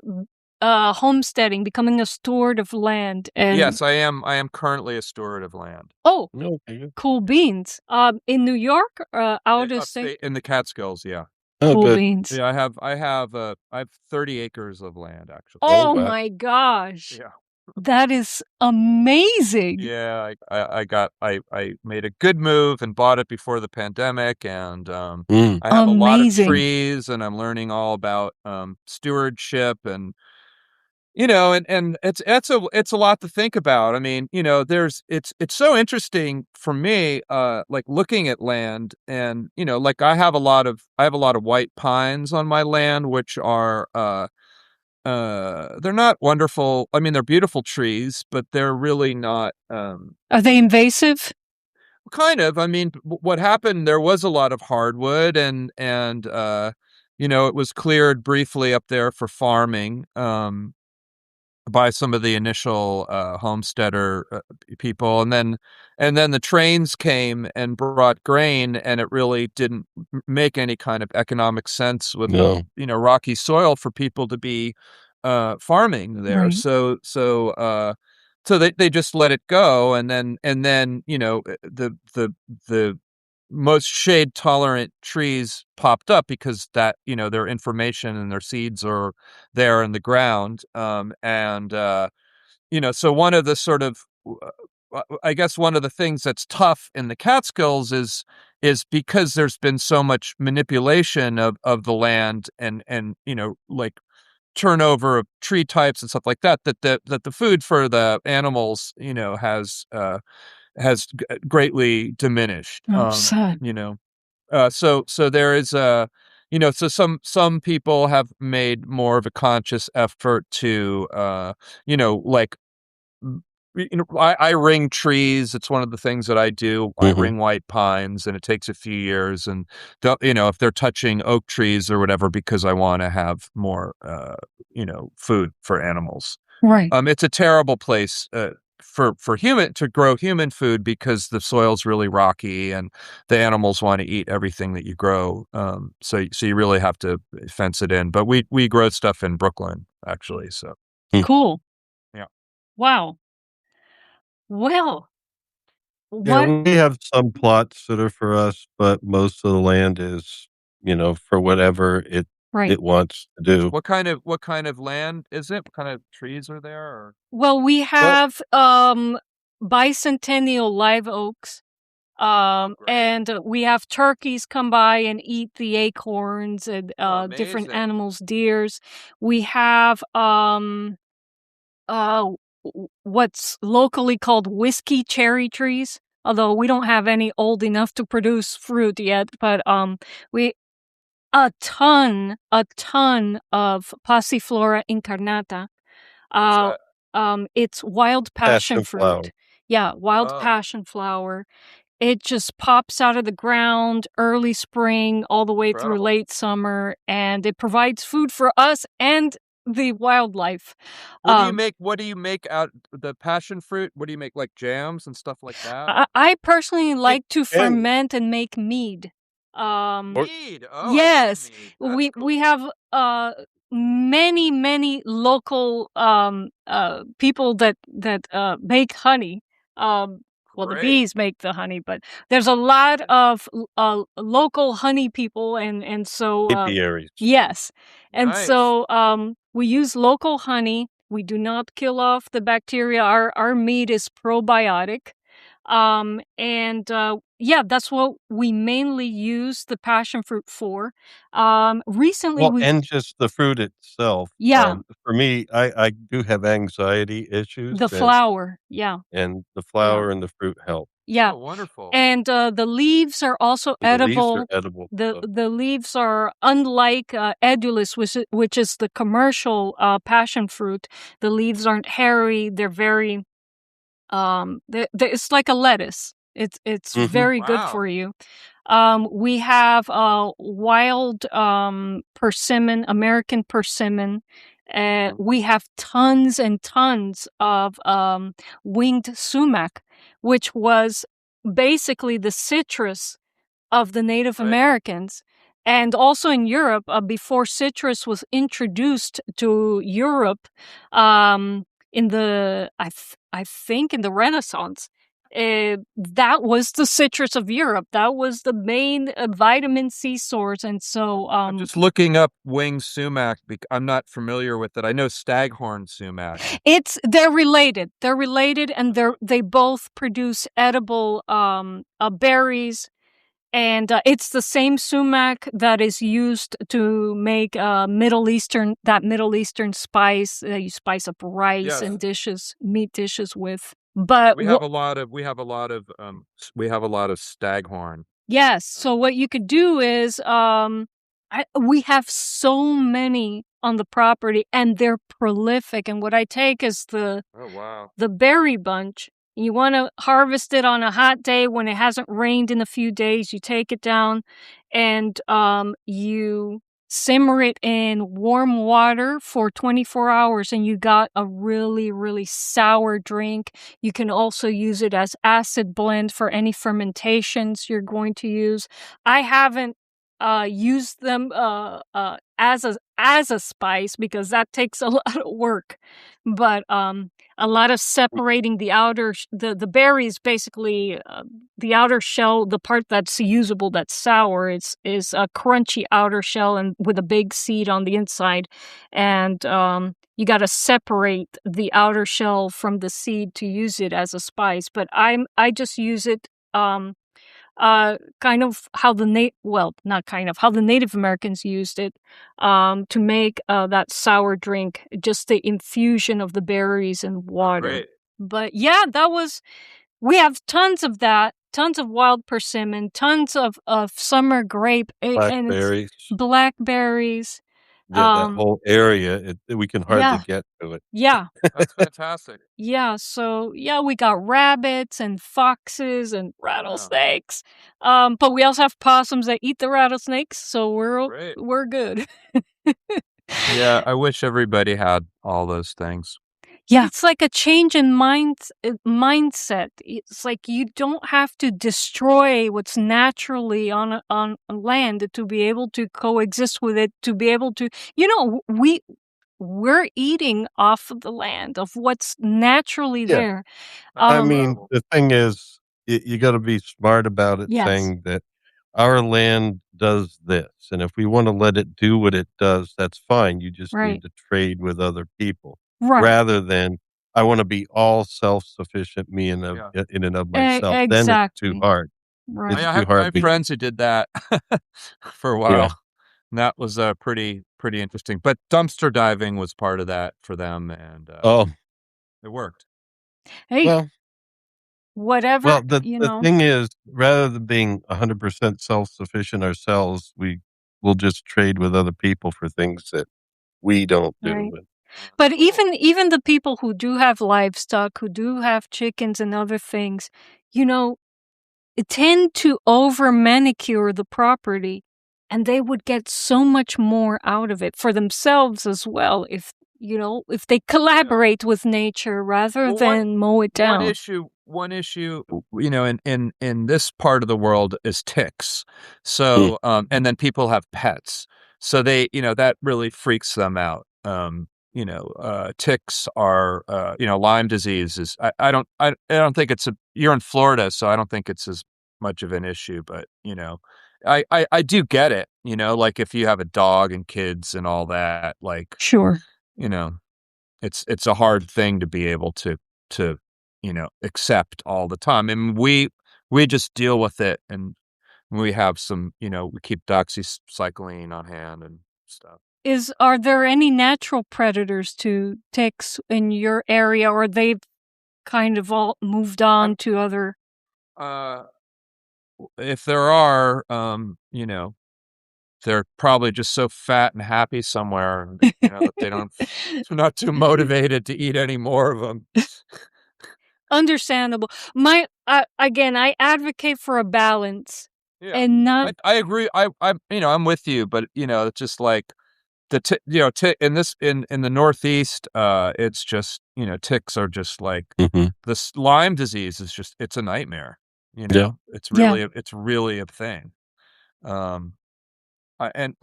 homesteading, becoming a steward of land? And Yes, I am currently a steward of land. oh, Okay. cool beans. In New York, out of state. Upstate in the Catskills, yeah. Oh, Cool good. beans. Yeah, I have 30 acres of land, actually. Oh, Oh wow. my gosh. Yeah. That is amazing. Yeah, I made a good move and bought it before the pandemic, and Mm. I have a lot of Amazing. trees, and I'm learning all about stewardship, and and it's a lot to think about. I mean, it's so interesting for me, like, looking at land, and like, I have a lot of white pines on my land, which are they're not wonderful. I mean, they're beautiful trees, but they're really not, Are they invasive? kind of. I mean, what happened, there was a lot of hardwood, and it was cleared briefly up there for farming, by some of the initial homesteader people, and then the trains came and brought grain, and it really didn't make any kind of economic sense with No. rocky soil for people to be farming there. Right. So they just let it go, and then the most shade tolerant trees popped up because that, their information and their seeds are there in the ground. So one of the sort of, I guess one of the things that's tough in the Catskills is because there's been so much manipulation of the land and like turnover of tree types and stuff like that, that the food for the animals, has greatly diminished. Oh, sad. So there is so some people have made more of a conscious effort to, like, I ring trees. It's one of the things that I do. I Mhm. ring white pines, and it takes a few years. And if they're touching oak trees or whatever, because I want to have more, food for animals. Right. It's a terrible place for human to grow human food because the soil's really rocky and the animals want to eat everything that you grow. So you really have to fence it in. But we grow stuff in Brooklyn, actually. So Cool. yeah. Wow. Well, Yeah, what we have some plots that are for us, but most of the land is, for whatever right. it wants to do. What kind of land is it? What kind of trees are there? Or Well, we Well, have bicentennial live oaks. great. And we have turkeys come by and eat the acorns and different Amazing. animals, deers. We have what's locally called whiskey cherry trees. Although we don't have any old enough to produce fruit yet, but we a ton of Passiflora incarnata. What's Uh, that? it's wild passion passion flower. fruit. Yeah, wild Oh, passion flower. It just pops out of the ground early spring all the way through incredible. late summer, and it provides food for us and the wildlife. What do you Um, make? What do you make out the passion fruit? What do you make, like jams and stuff like that? I personally It like to and ferment and make mead. Um, or Mead. Oh, I love yes, mead. That's we cool. have many local people that make honey. Well, the Great. bees make the honey, but there's a lot of local honey people, and so apiaries. yes, and Nice. so we use local honey. We do not kill off the bacteria. Our meat is probiotic. And yeah, that's what we mainly use the passion fruit for. Recently Well, we and just the fruit itself. yeah, For me, I do have anxiety issues, the flower. Yeah. and the Yeah. flower and the fruit help. Yeah. Oh, wonderful. And the leaves are also And the leaves are edible. edible. The leaves are unlike Edulus, which is the commercial passion fruit. The leaves aren't hairy. They're very it's like a lettuce. It's Mhm. very good Wow. for you. We have wild persimmon, American persimmon. Mhm. We have tons and tons of winged sumac, which was basically the citrus of the Native Right. Americans. And also in Europe, before citrus was introduced to Europe, in the I think in the Renaissance, that was the citrus of Europe. That was the main vitamin C source, and so I'm just looking up winged sumac. I'm not familiar with it. I know staghorn sumac. they're related. They're related, and they both produce edible berries. And it's the same sumac that is used to make Middle Eastern spice that you spice up rice Yes. and meat dishes with. But We have a lot of we have a lot of we have a lot of staghorn. yes, so what you could do is we have so many on the property, and they're prolific. And what I take is Oh, wow. the berry bunch. You want to harvest it on a hot day when it hasn't rained in a few days. You take it down and you simmer it in warm water for 24 hours, and you got a really sour drink. You can also use it as acid blend for any fermentations you're going to use. I haven't use them as a spice, because that takes a lot of work. But a lot of separating the outer the berries, basically the outer shell, the part that's usable, that's sour, is a crunchy outer shell and with a big seed on the inside, and you got to separate the outer shell from the seed to use it as a spice. But I just use it kind of how not kind of how the Native Americans used it to make that sour drink, just the infusion of the berries and water. Great. But yeah, we have tons of that, tons of wild persimmon, tons of summer grape, and it's Blackberries. blackberries. Yeah, that whole area, we can hardly Yeah. get to it. Yeah. That's fantastic. Yeah, so yeah, we got rabbits and foxes and rattlesnakes. But we also have possums that eat the rattlesnakes, so Great. we're good. Yeah, I wish everybody had all those things. Yeah, it's like a change in mindset. It's like you don't have to destroy what's naturally on land to be able to coexist with it, to be able to, we're eating off of the land, of what's naturally Yeah. there. I mean, the thing is, you got to be smart about it, Yes. saying that our land does this, and if we want to let it do what it does, that's fine. You just Right. need to trade with other people, Right. rather than I want to be all self-sufficient, me and in and of myself. Then it's Exactly. too hard. Right. It's I too have hard. friends who did that for a while. And that was pretty interesting. But dumpster diving was part of that for them, and it worked. Hey, Well, whatever, well, the thing is, rather than being 100% self-sufficient ourselves, we'll just trade with other people for things that we don't do. Right. But even the people who do have livestock, who do have chickens and other things, tend to over manicure the property, and they would get so much more out of it for themselves as well if they collaborate with nature rather than mow it down. One issue, in this part of the world is ticks. So, and then people have pets, so they, that really freaks them out. Ticks are, Lyme disease is. I don't think you're in Florida, so I don't think it's as much of an issue. But I do get it. Like if you have a dog and kids and all that, like Sure. It's a hard thing to be able to accept all the time. And we just deal with it, and we have some, we keep doxycycline on hand and stuff. Are there any natural predators to ticks in your area, or they've kind of all moved on to other? If there are, they're probably just so fat and happy somewhere, that they're not too motivated to eat any more of them. Understandable. Again, I advocate for a balance, and not. I agree. I'm with you, but it's just like in the Northeast, it's just ticks are just like this Lyme disease is just, it's a nightmare. It's really a thing. And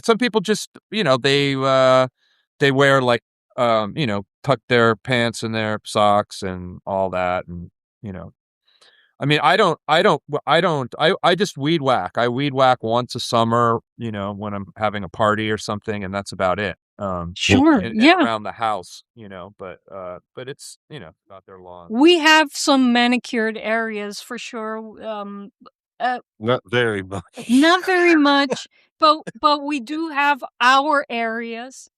some people just they wear like tuck their pants in their socks and all that, and I mean, I just weed whack. I weed whack once a summer, when I'm having a party or something, and that's about it. Sure. And around the house, but it's, not their lawn. We have some manicured areas for sure. Not very much. Not very much, but we do have our areas.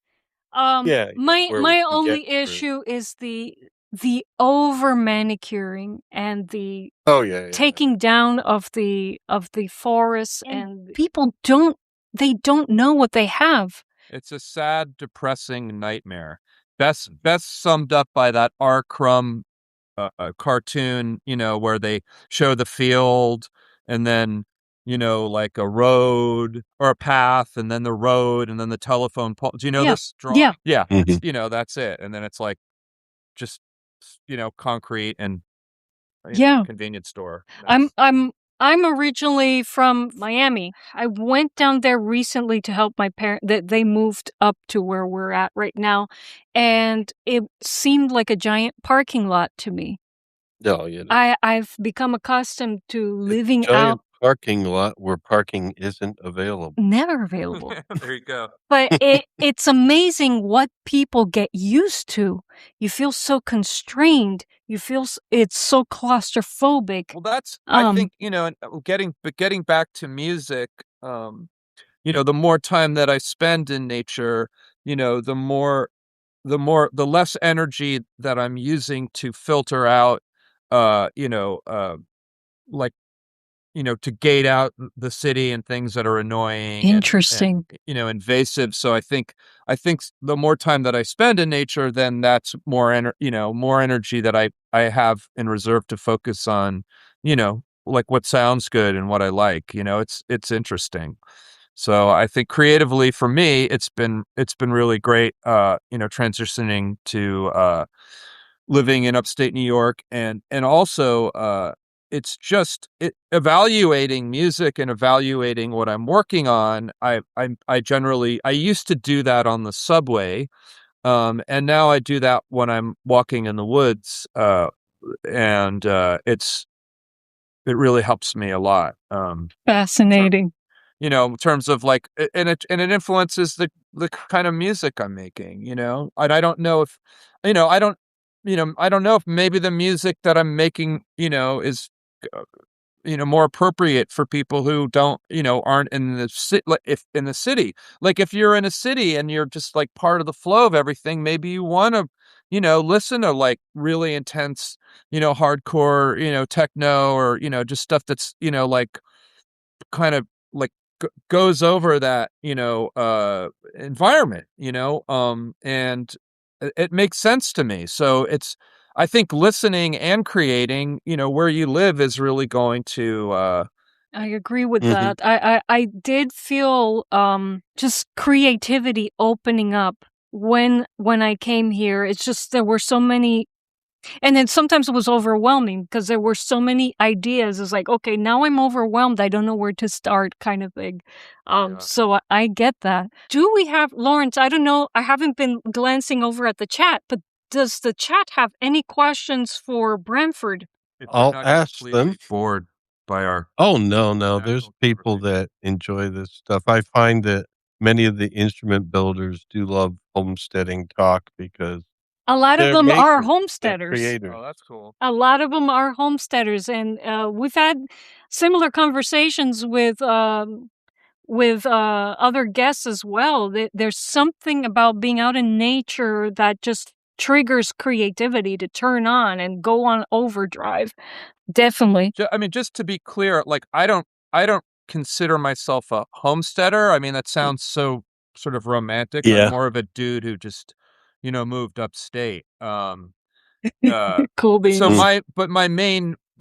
Yeah, My where we can only get through. issue is the over manicuring and the taking down of the forests, and people don't know what they have. It's a sad, depressing nightmare. Best summed up by that R. Crumb cartoon, where they show the field and then, like a road or a path, and then the road, and then the telephone pole. Do you know this drawing? Yeah. It's, that's it. And then it's like just, concrete and convenience store. I'm I'm originally from Miami. I went down there recently to help my parents. They moved up to where we're at right now, and it seemed like a giant parking lot to me. No, you know, I've become accustomed to living giant out parking lot where parking isn't available. never available. There you go. But it's amazing what people get used to. You feel so constrained. You feel it's so claustrophobic. Well, that's I think, and getting back to music, the more time that I spend in nature, the less energy that I'm using to filter out, like, to gate out the city and things that are annoying Interesting. and invasive. So I think the more time that I spend in nature, then that's more more energy that I have in reserve to focus on, like what sounds good and what I like. It's interesting. So I think creatively for me, it's been really great, transitioning to living in upstate New York, and also it's just evaluating music and evaluating what I'm working on. I generally I used to do that on the subway, and now I do that when I'm walking in the woods, and it really helps me a lot. Fascinating. In terms of like, and it influences the kind of music I'm making, and I don't know if, I don't know if maybe the music that I'm making, is, more appropriate for people who aren't in the city, like if in the city, like if you're in a city and you're just like part of the flow of everything, maybe you want to, listen to like really intense, hardcore, techno, or, just stuff that's, like kind of like goes over that environment, and it makes sense to me. So I think listening and creating, where you live is really going to I agree with Mhm. that. I did feel just creativity opening up when I came here. It's just there were so many, and then sometimes it was overwhelming because there were so many ideas. It's like, okay, now I'm overwhelmed. I don't know where to start, kind of thing. Yeah. So I get that. Do we have Lawrence? I don't know. I haven't been glancing over at the chat, but does the chat have any questions for Bradford? if they're I'll not ask completely them. bored by our Oh, no. There's casual people conversation. that enjoy this stuff. I find that many of the instrument builders do love homesteading talk because A lot of they're them are makers, they're homesteaders. creators. Oh, that's cool. A lot of them are homesteaders, and we've had similar conversations with other guests as well. There's something about being out in nature that just triggers creativity to turn on and go on overdrive. Definitely. I mean, just to be clear, like I don't consider myself a homesteader. I mean, that sounds so sort of romantic. I'm Yeah. more of a dude who just, moved upstate. Cool So beans. but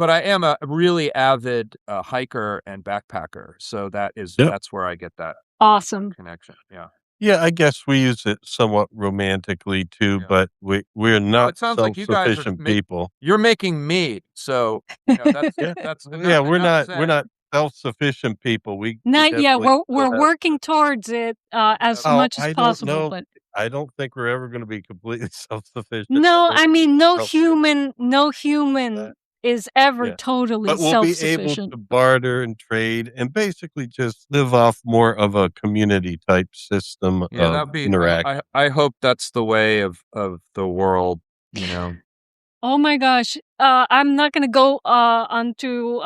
I am a really avid hiker and backpacker. So Yep. that's where I get that Awesome. connection. Yeah. Yeah, I guess we use it somewhat romantically too, Yeah. but we're Well, not it sounds like you guys are self-sufficient people. you're making mead. So, that's Yeah. that's Well, enough yeah, we're enough not said. self-sufficient people. We Not yeah, definitely we're still have working towards it as Yep. much as I don't possible, know. but I don't think we're ever gonna be completely self-sufficient. I no, don't I think mean self-sufficient no is that. human is ever Yeah. totally But we'll be able self-sufficient. to barter and trade and basically just live off more of a community type system Yeah, of that'd be interaction. I hope that's the way of the world, you know. Oh my gosh. I'm not gonna go onto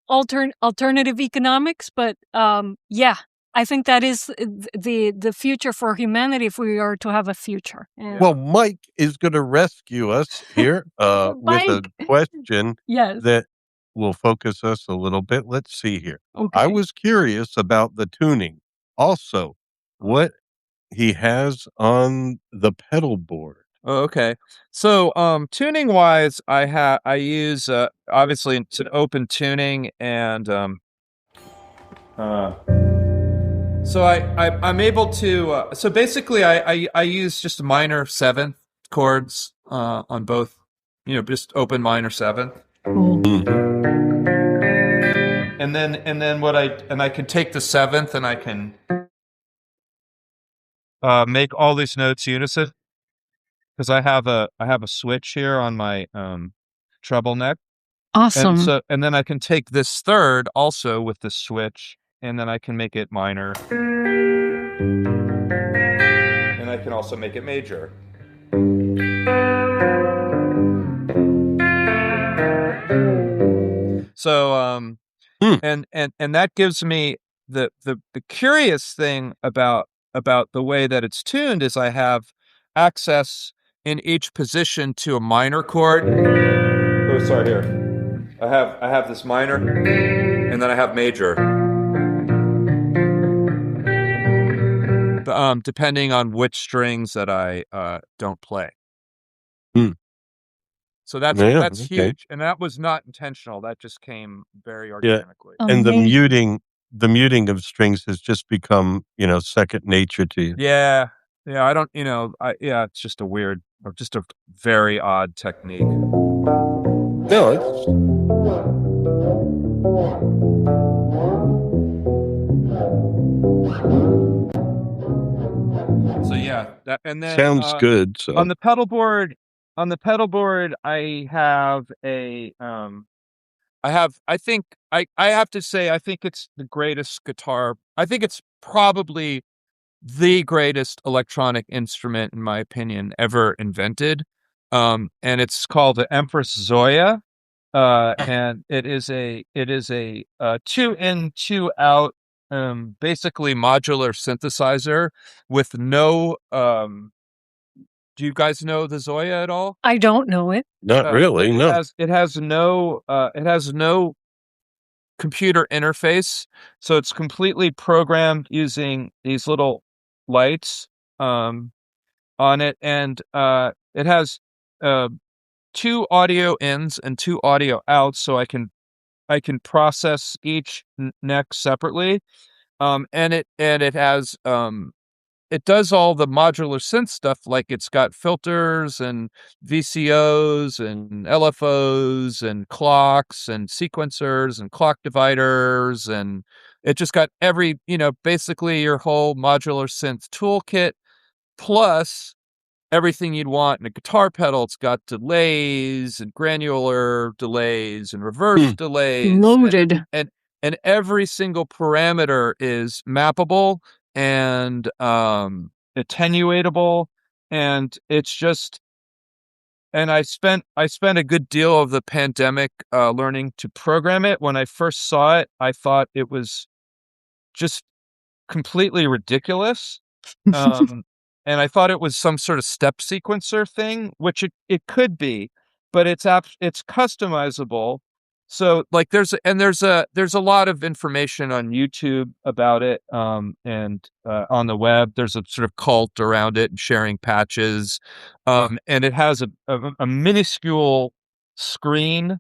alternative economics, but yeah, I think that is the future for humanity if we are to have a future. And Well, Mike is gonna rescue us here, with a Mike, question yes. that will focus us a little bit. Let's see here. I Okay. was curious about the tuning. Also, what he has on the pedal board. Oh, okay. So, tuning wise, I use obviously it's an open tuning, and so I'm able to so basically I use just minor seventh chords on both, just open minor seventh. Cool. Mhm. I can take the seventh and I can make all these notes unison because I have a switch here on my treble neck. Awesome. And then I can take this third also with the switch, and then I can make it minor. And I can also make it major. So and that gives me the curious thing about the way that it's tuned is I have access in each position to a minor chord. Oh, sorry, here. I have this minor, and then I have major. Depending on which strings that I don't play. So that's huge, and that was not intentional. That just came very organically. And the muting of strings has just become, second nature to you. Yeah. I don't, it's just just a very odd technique. No, So yeah, and then sounds good. So on the pedal board, I have I think I have to say I think it's the greatest guitar. I think it's probably the greatest electronic instrument, in my opinion, ever invented. And it's called the Empress Zoya. And it is a 2-in, 2-out, basically modular synthesizer with no. Do you guys know the Zoya at all? I don't know it. not really. No. It has no computer interface, so it's completely programmed using these little lights on it, and it has 2 audio ins and 2 audio outs, so I can process each neck separately. And it has it does all the modular synth stuff, like it's got filters and VCOs and LFOs and clocks and sequencers and clock dividers, and it just got every, basically your whole modular synth toolkit, plus everything you'd want in a guitar pedal. It's got delays and granular delays and reverse delays. Loaded. And every single parameter is mappable and attenuatable, and it's just. And I spent a good deal of the pandemic learning to program it. When I first saw it, I thought it was just completely ridiculous. And I thought it was some sort of step sequencer thing, which it could be, but it's customizable. So like there's a lot of information on YouTube about it, and on the web. There's a sort of cult around it and sharing patches, and it has a minuscule screen,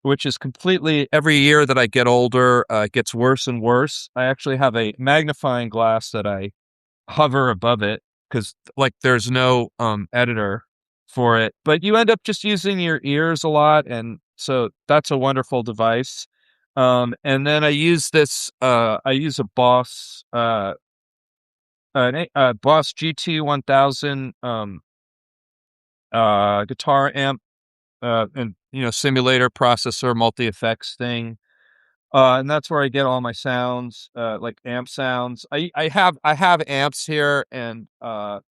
which is completely, every year that I get older, it gets worse and worse. I actually have a magnifying glass that I hover above it because like there's no editor for it, but you end up just using your ears a lot, and so that's a wonderful device. And then I use this I use a Boss Boss GT 1000 guitar amp, and simulator processor multi effects thing. And that's where I get all my sounds, like amp sounds. I have amps here, and if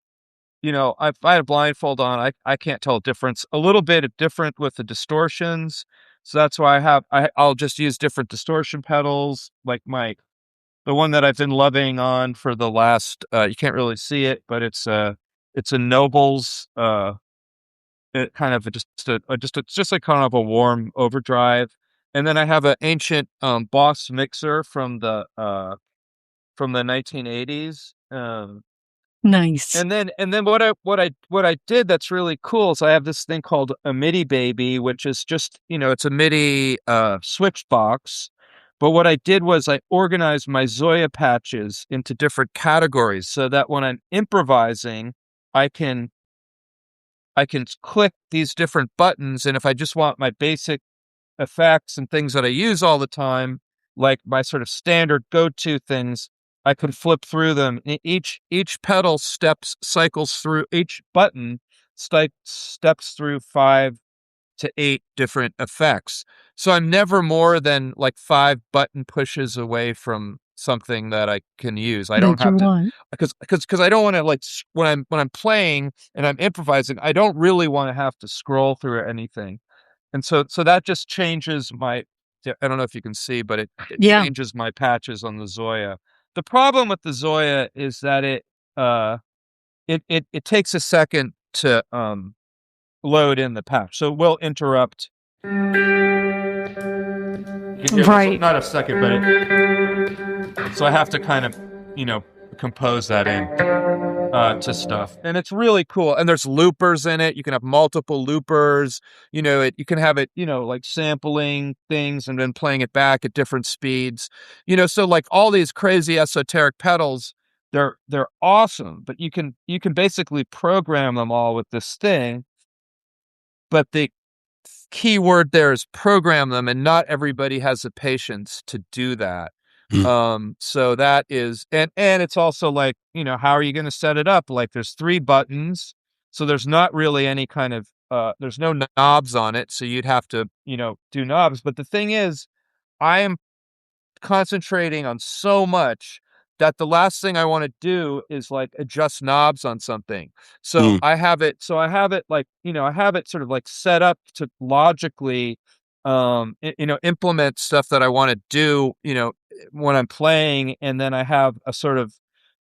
I had a blindfold on, I can't tell a difference. A little bit different with the distortions, so that's why I'll just use different distortion pedals, like the one that I've been loving on for the last. You can't really see it, but it's a Nobles. It kind of just like kind of a warm overdrive. And then I have an ancient Boss mixer from the 1980s. Nice. And then what I did that's really cool is I have this thing called a MIDI baby, which is just it's a MIDI switch box. But what I did was I organized my Zoya patches into different categories so that when I'm improvising, I can click these different buttons, and if I just want my basic effects and things that I use all the time, like my sort of standard go-to things, I can flip through them. Each pedal cycles through, each button steps through 5 to 8 different effects. So I'm never more than like 5 button pushes away from something that I can use. I don't have to, because I don't want to, like, when I'm playing and I'm improvising, I don't really want to have to scroll through anything. And so that just changes my, I don't know if you can see, but it changes my patches on the Zoya. The problem with the Zoya is that it takes a second to load in the patch, so we'll interrupt. Right. Not a second, but so I have to kind of, compose that in to stuff, and it's really cool. And there's loopers in it. You can have multiple loopers. You can have it, like sampling things and then playing it back at different speeds. So like all these crazy esoteric pedals, they're awesome, but you can basically program them all with this thing. But the key word there is program them, and not everybody has the patience to do that. So that is, and it's also like, how are you going to set it up? Like there's 3 buttons, so there's not really any kind of, there's no knobs on it. So you'd have to, do knobs. But the thing is, I am concentrating on so much that the last thing I want to do is like adjust knobs on something. So I have it like, I have it sort of like set up to logically, implement stuff that I want to do, when I'm playing. And then I have a sort of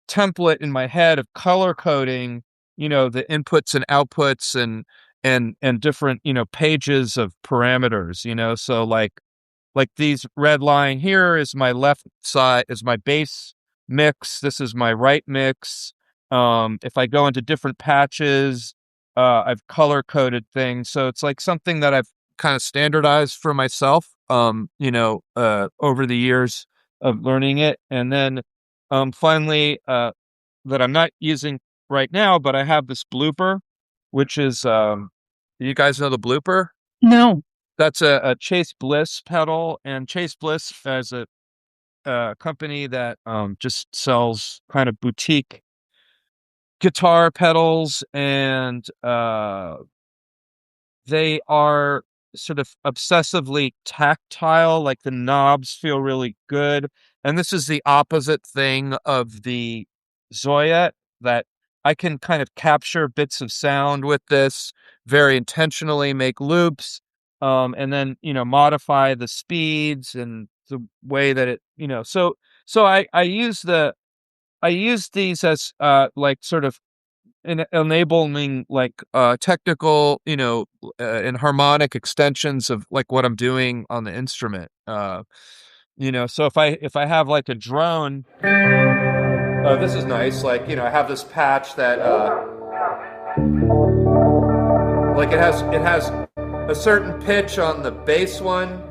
template in my head of color coding, the inputs and outputs and different, pages of parameters, so like these red line here is my left side, is my bass mix. This is my right mix. If I go into different patches, I've color coded things. So it's like something that I've kind of standardized for myself, over the years of learning it. And then, finally, that I'm not using right now, but I have this blooper, which is, you guys know the blooper? No. That's a Chase Bliss pedal, and Chase Bliss is a company that just sells kind of boutique guitar pedals, and they are sort of obsessively tactile, like the knobs feel really good. And this is the opposite thing of the Zoya, that I can kind of capture bits of sound with this very intentionally, make loops, and then, modify the speeds and the way that it, so I use these as like sort of enabling like technical, and harmonic extensions of like what I'm doing on the instrument. So if I have like a drone, this is nice. Like, I have this patch that like it has a certain pitch on the bass one,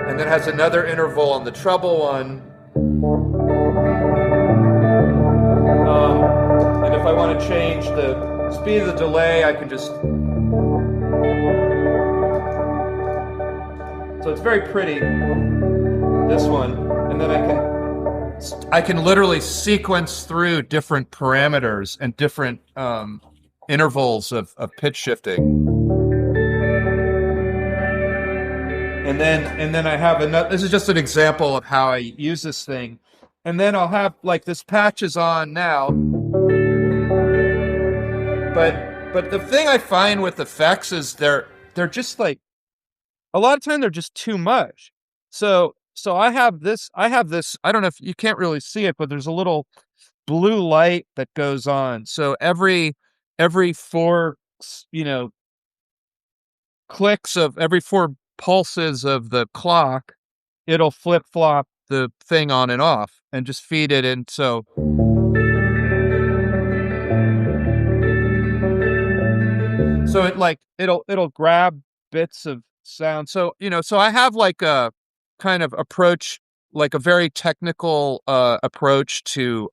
and then has another interval on the treble one. And if I want to change the speed of the delay, I can just, so it's very pretty, this one. And then I can literally sequence through different parameters and different intervals of pitch shifting. And then I have another, this is just an example of how I use this thing. And then I'll have like this patch is on now. But the thing I find with effects is they're just like, a lot of time they're just too much. So I have this, I don't know if you can't really see it, but there's a little blue light that goes on. So every 4, clicks of every 4 pulses of the clock, it'll flip flop the thing on and off and just feed it in. So it like it'll grab bits of sound. So so I have like a kind of approach, like a very technical approach to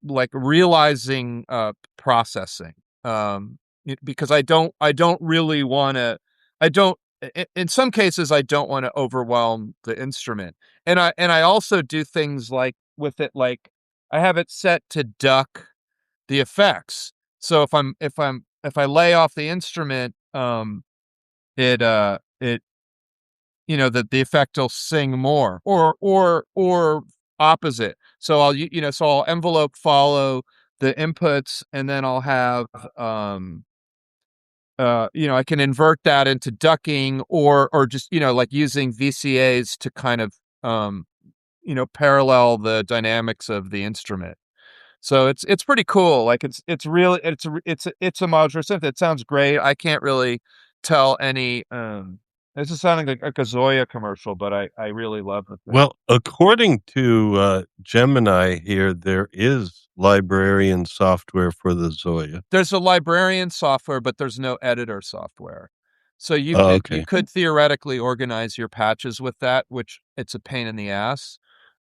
like realizing processing. because I don't really want to. I don't. In some cases, I don't want to overwhelm the instrument, and I also do things like with it, like I have it set to duck the effects. So if I lay off the instrument, it that the effect will sing more, or opposite. So so I'll envelope follow the inputs, and then I'll have I can invert that into ducking, or just like using VCAs to kind of parallel the dynamics of the instrument. So it's pretty cool. Like it's really it's a modular synth. It sounds great. I can't really tell any. This is sounding like a Zoya commercial, but I really love the thing. Well, according to Gemini here, there is librarian software for the Zoya. There's a librarian software, but there's no editor software. So you Oh, you okay. could theoretically organize your patches with that, which it's a pain in the ass.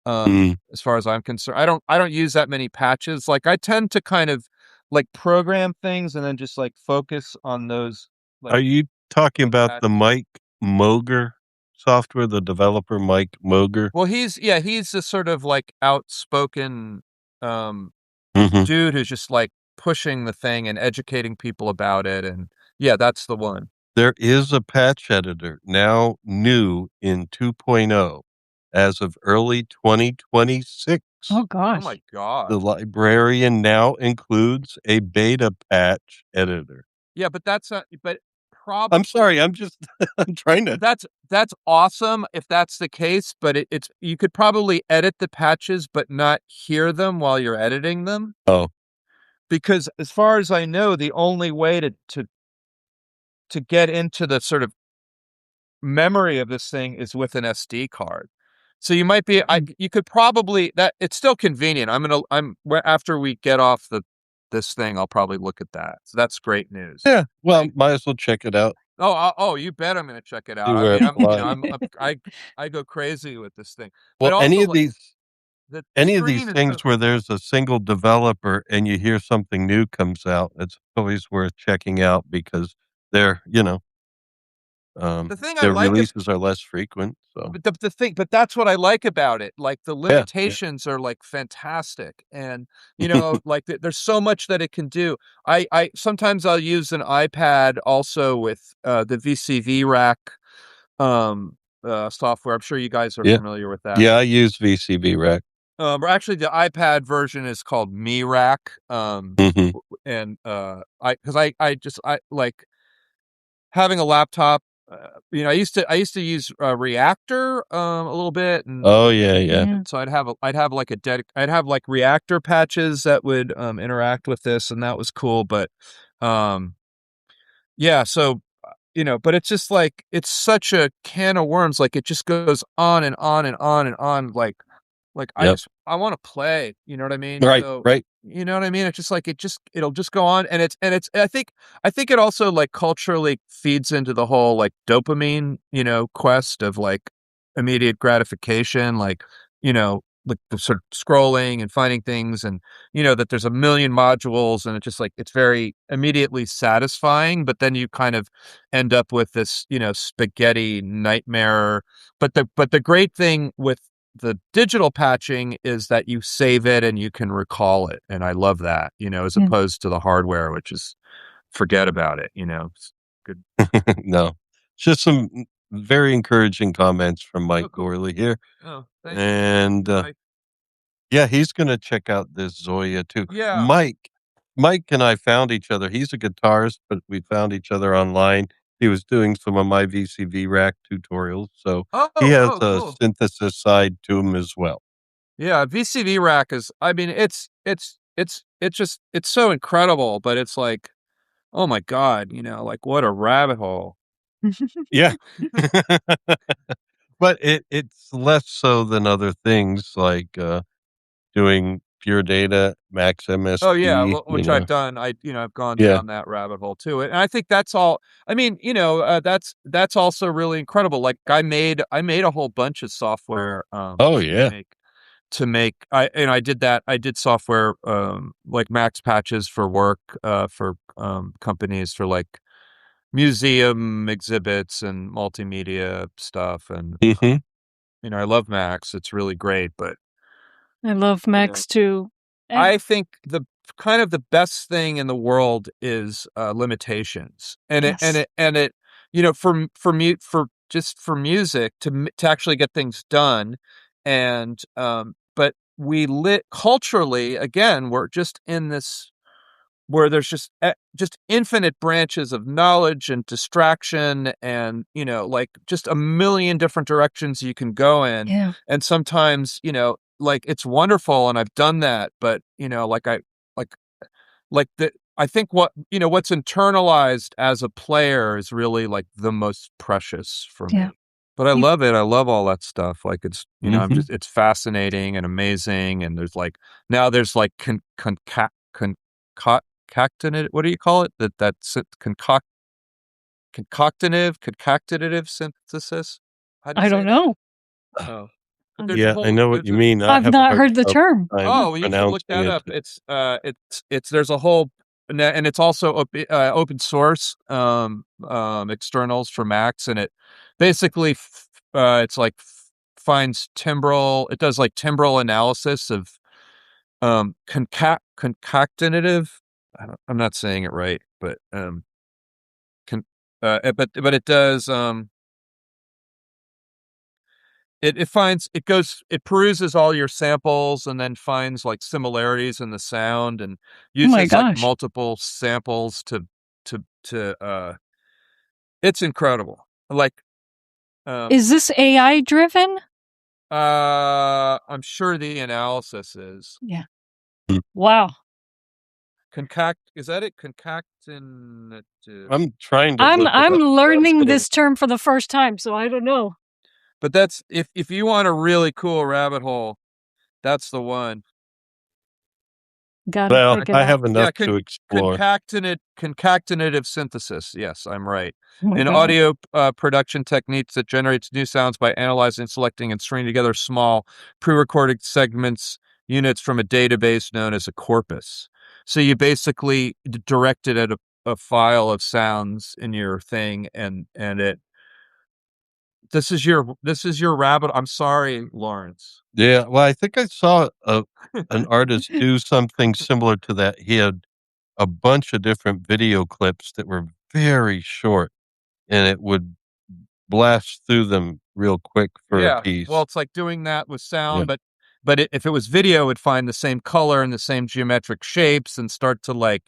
Mm. As far as I'm concerned, I don't use that many patches. Like I tend to kind of like program things and then just like focus on those. Are Like you talking those about the patches. Mike Moger software, the developer Mike Moger? Well, he's a sort of like outspoken um Mhm. dude who's just like pushing the thing and educating people about it, and yeah, that's the one. There is a patch editor now new in 2.0 as of early 2026. Oh Oh gosh. my god. The librarian now includes a beta patch editor. Yeah, but that's not, but I'm probably sorry, I'm just I'm trying to. that's awesome if that's the case, but it's you could probably edit the patches but not hear them while you're editing them, Oh, because as far as I know, the only way to get into the sort of memory of this thing is with an SD card. So you might be you could probably, that it's still convenient. After we get off this thing, I'll probably look at that. So that's great news. yeah. Well, might as well check it out. Oh, you bet I'm gonna check it See out. I where mean, it flies. I go crazy with this thing. But Well, also like the any of these screen is things so, where there's a single developer and you hear something new comes out, it's always worth checking out because they're, the thing I their like releases are less frequent. So but the thing, but that's what I like about it. Like the yeah, yeah. limitations are like fantastic, and like there's so much that it can do. I sometimes I'll use an iPad also with the VCV rack software. I'm sure you guys are Yeah. familiar with that. Yeah, I use VCB Rack. Or actually, the iPad version is called Me Rack. Mhm. And because I just I like having a laptop. I used to use Reactor a little bit, and Oh, yeah, yeah. Yeah. so I'd have like I'd have like Reactor patches that would interact with this, and that was cool. But um, yeah, so but it's just like it's such a can of worms. Like it just goes on and on and on and on. Like Yep. I want to play. You know what I mean? Right, So right. you know what I mean? It's just like it'll just go on, and it's I think it also like culturally feeds into the whole like dopamine quest of like immediate gratification, like the sort of scrolling and finding things, and that there's a million modules, and it's just like it's very immediately satisfying, but then you kind of end up with this spaghetti nightmare. But the great thing with the digital patching is that you save it and you can recall it, and I love that, as Yeah. opposed to the hardware, which is forget about it. It's good. No. Just some very encouraging comments from Oh, Mike cool. Gorley here. Oh, thank you. And, I, yeah, he's gonna check out this Zoya too. yeah. Mike and I found each other. He's a guitarist, but we found each other online. He was doing some of my VCV Rack tutorials, so he has a Cool. synthesis side to him as well. Yeah, VCV rack is, I mean, it's so incredible, but it's like, oh my God, like what a rabbit hole. Yeah. But it's less so than other things like, doing pure data, max Oh yeah, MSP, which I've done. I've gone Yeah. down that rabbit hole too. And I think that's all. I mean, that's also really incredible. Like I made a whole bunch of software Oh, to yeah. make to make. I did that. I did software like Max patches for work for companies for like museum exhibits and multimedia stuff, and Mhm. I love Max. It's really great, but I love Max too. And I think the kind of the best thing in the world is limitations, and yes. it for music to actually get things done, and but we lit culturally again. We're just in this where there's just infinite branches of knowledge and distraction, and like just a million different directions you can go in, Yeah. and sometimes like it's wonderful, and I've done that, but like the I think what's internalized as a player is really like the most precious for Yeah. me. But I You- love it. I love all that stuff. Like it's Mhm. it's fascinating and amazing. And there's like concoctinative, what do you call it? That's concoctinative synthesis. How do you I say don't that? know. Oh, but Um, there's a Yeah, I whole know what there's you a mean. I I've have a not hard heard the term. time Oh, well, you should look pronouncing that it. up. It's there's a whole, and it's also open source externals for Macs, and it basically it's like finds timbral. It does like timbral analysis of concoctinative. I'm not saying it right, but con, but it does it peruses all your samples and then finds like similarities in the sound, and Oh my uses like gosh. multiple samples to it's incredible. Like um Is this AI driven? I'm sure the analysis is Yeah. Mm. Wow. is that it? Concactinative. I'm trying to I'm look it I'm up, but I'm learning getting this term for the first time, so I don't know. But that's if you want a really cool rabbit hole, that's the one. Gotta well, check it I out. have enough Yeah, to explore. concactinative synthesis. Yes, I'm right. Oh my An God. audio production techniques that generates new sounds by analyzing, selecting, and stringing together small pre-recorded segments units from a database known as a corpus. So you basically direct it at a file of sounds in your thing, and it. This is your rabbit. I'm sorry, Lawrence. Yeah, well, I think I saw an artist do something similar to that. He had a bunch of different video clips that were very short, and it would blast through them real quick for a Yeah, well, piece. it's like doing that with Yeah. sound, but if it was video, it'd find the same color and the same geometric shapes and start to like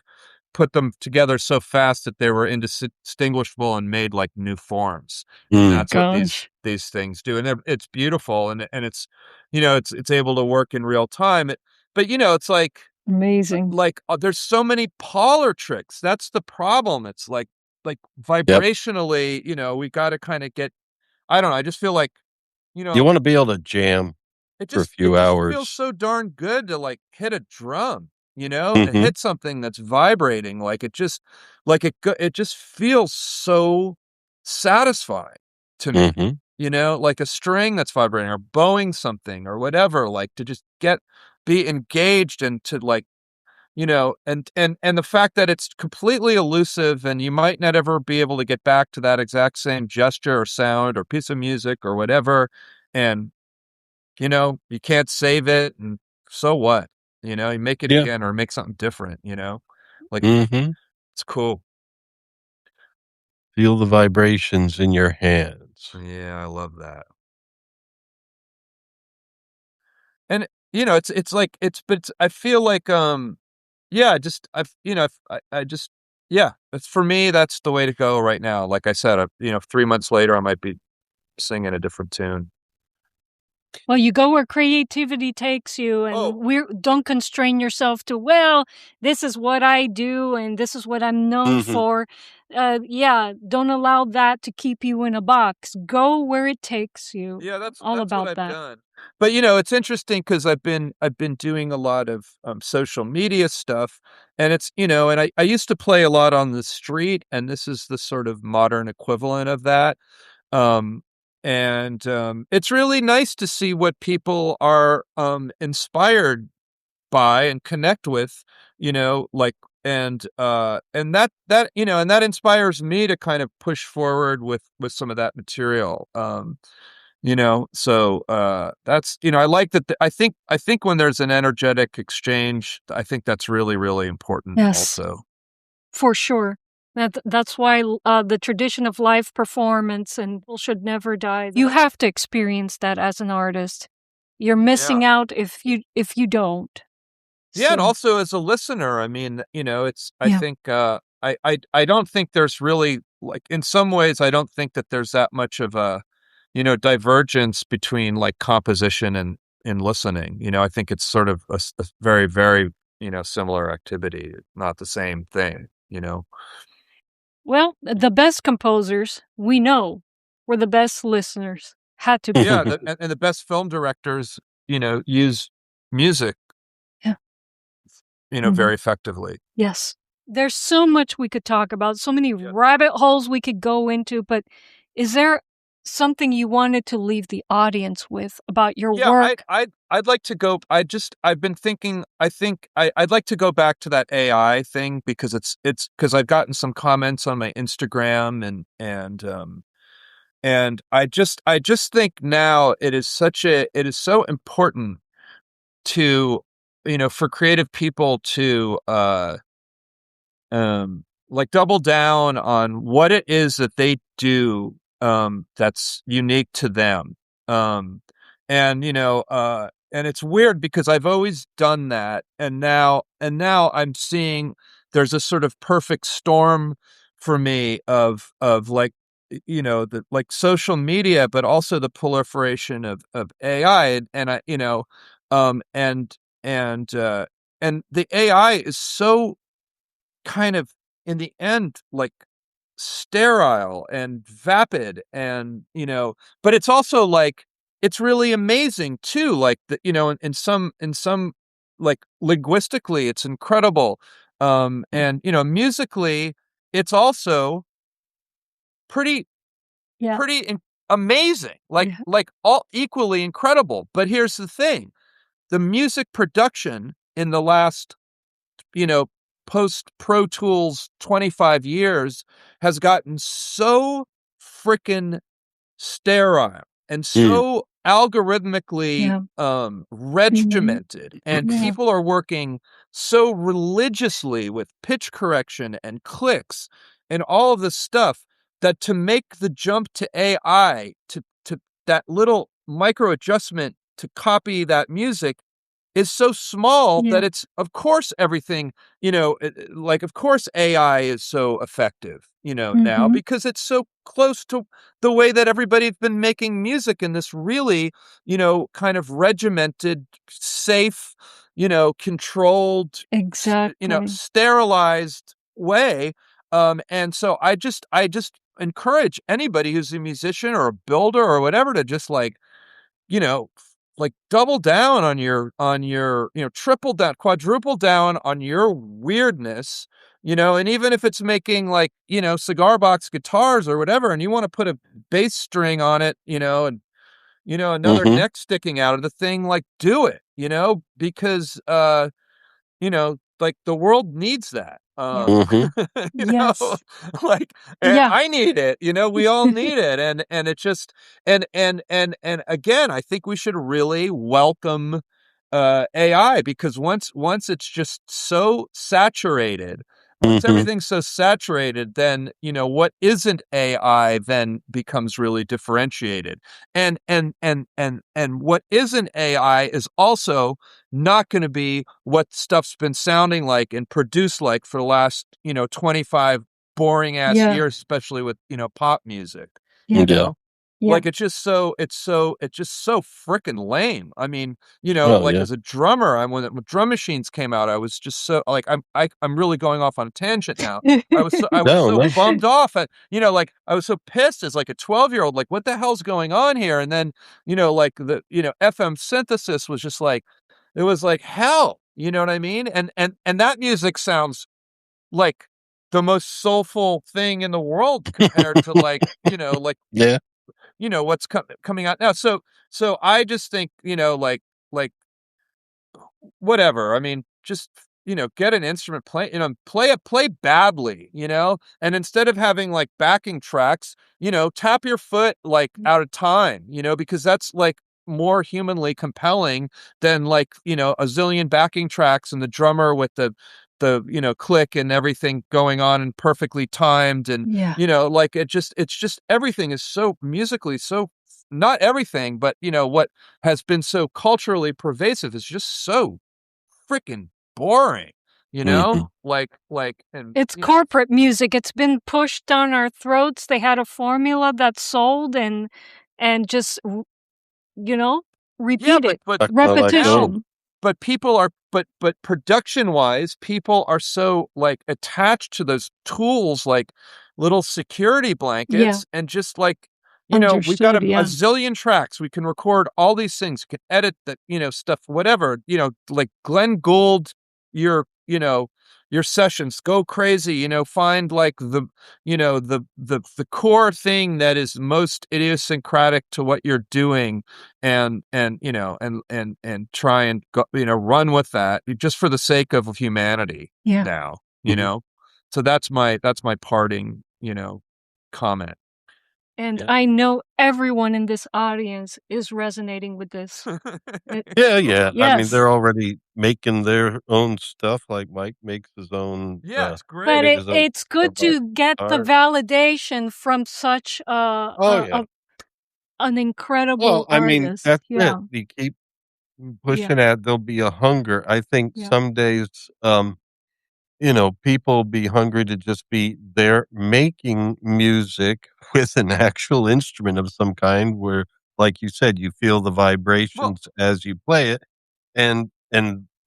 put them together so fast that they were indistinguishable and made like new forms. And Mm. that's what Gosh. these things do, and it's beautiful, and it's it's able to work in real time. But it's Amazing. there's so many parlor tricks. That's the problem. It's like Yep. vibrationally, we got to kind of get. I don't know. I just feel like you You know, wanna be able to jam for a it few just feels hours. so darn good to like hit a drum, to Mhm, hit something that's vibrating. Like it just feels so satisfying to me. mhm. Like a string that's vibrating or bowing something or whatever, like to just be engaged and to like, and the fact that it's completely elusive and you might not ever be able to get back to that exact same gesture or sound or piece of music or whatever. And you can't save it, and so what? You make it Yeah. again or make something different, Like, Mhm. it's cool. Feel the vibrations in your hands. Yeah, I love that. And, I feel like, yeah, just, I've, I just, yeah, it's for me, that's the way to go right now. Like I said, 3 months later, I might be singing a different tune. Well, you go where creativity takes you, and Oh, don't constrain yourself to, well, this is what I do and this is what I'm known Mhm. for. Yeah, don't allow that to keep you in a box. Go where it takes you. yeah, All that's what about I've that. done. But it's interesting because I've been doing a lot of social media stuff, and it's and I used to play a lot on the street, and this is the sort of modern equivalent of that. Um, it's really nice to see what people are inspired by and connect with, like, and that and that inspires me to kind of push forward with some of that material. So that's, I like that. I think when there's an energetic exchange, I think that's really, really important. Yes. Also, For sure. That's why the tradition of live performance and people should never die. You have to experience that as an artist. You're missing out if you don't. yeah, and So, also as a listener, I mean, it's. I Yeah. think I don't think there's really, like, in some ways I don't think that there's that much of a divergence between, like, composition and in listening. I think it's sort of a very, very similar activity, not the same thing. Well, the best composers we know were the best listeners. Had to be. Yeah, and the best film directors, use music, Yeah. Mhm. very effectively. Yes. There's so much we could talk about, so many rabbit holes we could go into, but is there something you wanted to leave the audience with about your Yeah, work? I'd like to go. I've been thinking. I think I'd like to go back to that AI thing, because it's because I've gotten some comments on my Instagram, and I just think now it is so important to, for creative people to like, double down on what it is that they do, that's unique to them. And and it's weird because I've always done that, and now I'm seeing there's a sort of perfect storm for me of like, the, like, social media, but also the proliferation of AI, and I and and the AI is so kind of, in the end, like, sterile and vapid, and but it's also, like, it's really amazing too, like, the in some, like, linguistically it's incredible, and musically it's also pretty Yeah. pretty in- amazing, like, Yeah. all equally incredible. But here's the thing: the music production in the last, you know, post Pro Tools 25 years has gotten so freaking sterile and so algorithmically Yeah. regimented, and Yeah. people are working so religiously with pitch correction and clicks and all of this stuff, that to make the jump to AI, to that little micro adjustment to copy that music, is so small Yeah. that it's, of course, everything, like, of course AI is so effective, now, Mhm. because it's so close to the way that everybody's been making music in this really, kind of regimented, safe, controlled, Exactly. sterilized way. And so I just encourage anybody who's a musician or a builder or whatever to just, like, you know, like, double down on your, triple down, quadruple down on your weirdness, and even if it's making, like, cigar box guitars or whatever, and you want to put a bass string on it, and, another neck sticking out of the thing, like, do it, because, like, the world needs that. Yes. Like, and Yeah. I need it, we all need it. And it just, and again, I think we should really welcome AI, because once it's just so saturated, once everything's so saturated, then, what isn't AI then becomes really differentiated. And what isn't AI is also not going to be what stuff's been sounding like and produced like for the last, 25 boring ass Yeah. years, especially with, pop music, Yeah. Yeah. Yeah. Like, it's just so freaking lame. I mean, Oh, like, yeah. as a drummer, when drum machines came out, I was just so, like, I'm really going off on a tangent now. I was No, so no. bummed off at, like, I was so pissed as, like, a 12-year-old, like, what the hell's going on here? And then, like, the, FM synthesis was just like, it was like hell, you know what I mean? And that music sounds like the most soulful thing in the world compared to, like, like, Yeah. what's coming out now. So I just think, like whatever. I mean, just get an instrument, play badly, and instead of having like backing tracks, tap your foot like out of time, because that's like more humanly compelling than like a zillion backing tracks and the drummer with the click and everything going on and perfectly timed, and like it's just everything is so musically so, not everything, but what has been so culturally pervasive is just so freaking boring, like and It's corporate music. It's been pushed down our throats. They had a formula that sold and just repeat it. but Repetition. but people are but production wise, people are so like attached to those tools like little security blankets, and just like we've got a zillion tracks, we can record all these things, we can edit the stuff, whatever, like Glenn Gould, your your sessions, go crazy, find like the the core thing that is most idiosyncratic to what you're doing, and try and go, run with that just for the sake of humanity now, so that's my parting comment. And I know everyone in this audience is resonating with this. Yeah. I mean, Yes. they're already making their own stuff. Like Mike makes his own. It's great. But make his own it's good to get the validation from such an incredible Well, I mean, artist. that's it. You keep pushing at, there'll be a hunger. I think some days, people be hungry to just be there making music with an actual instrument of some kind where, like you said, you feel the vibrations as you play it, and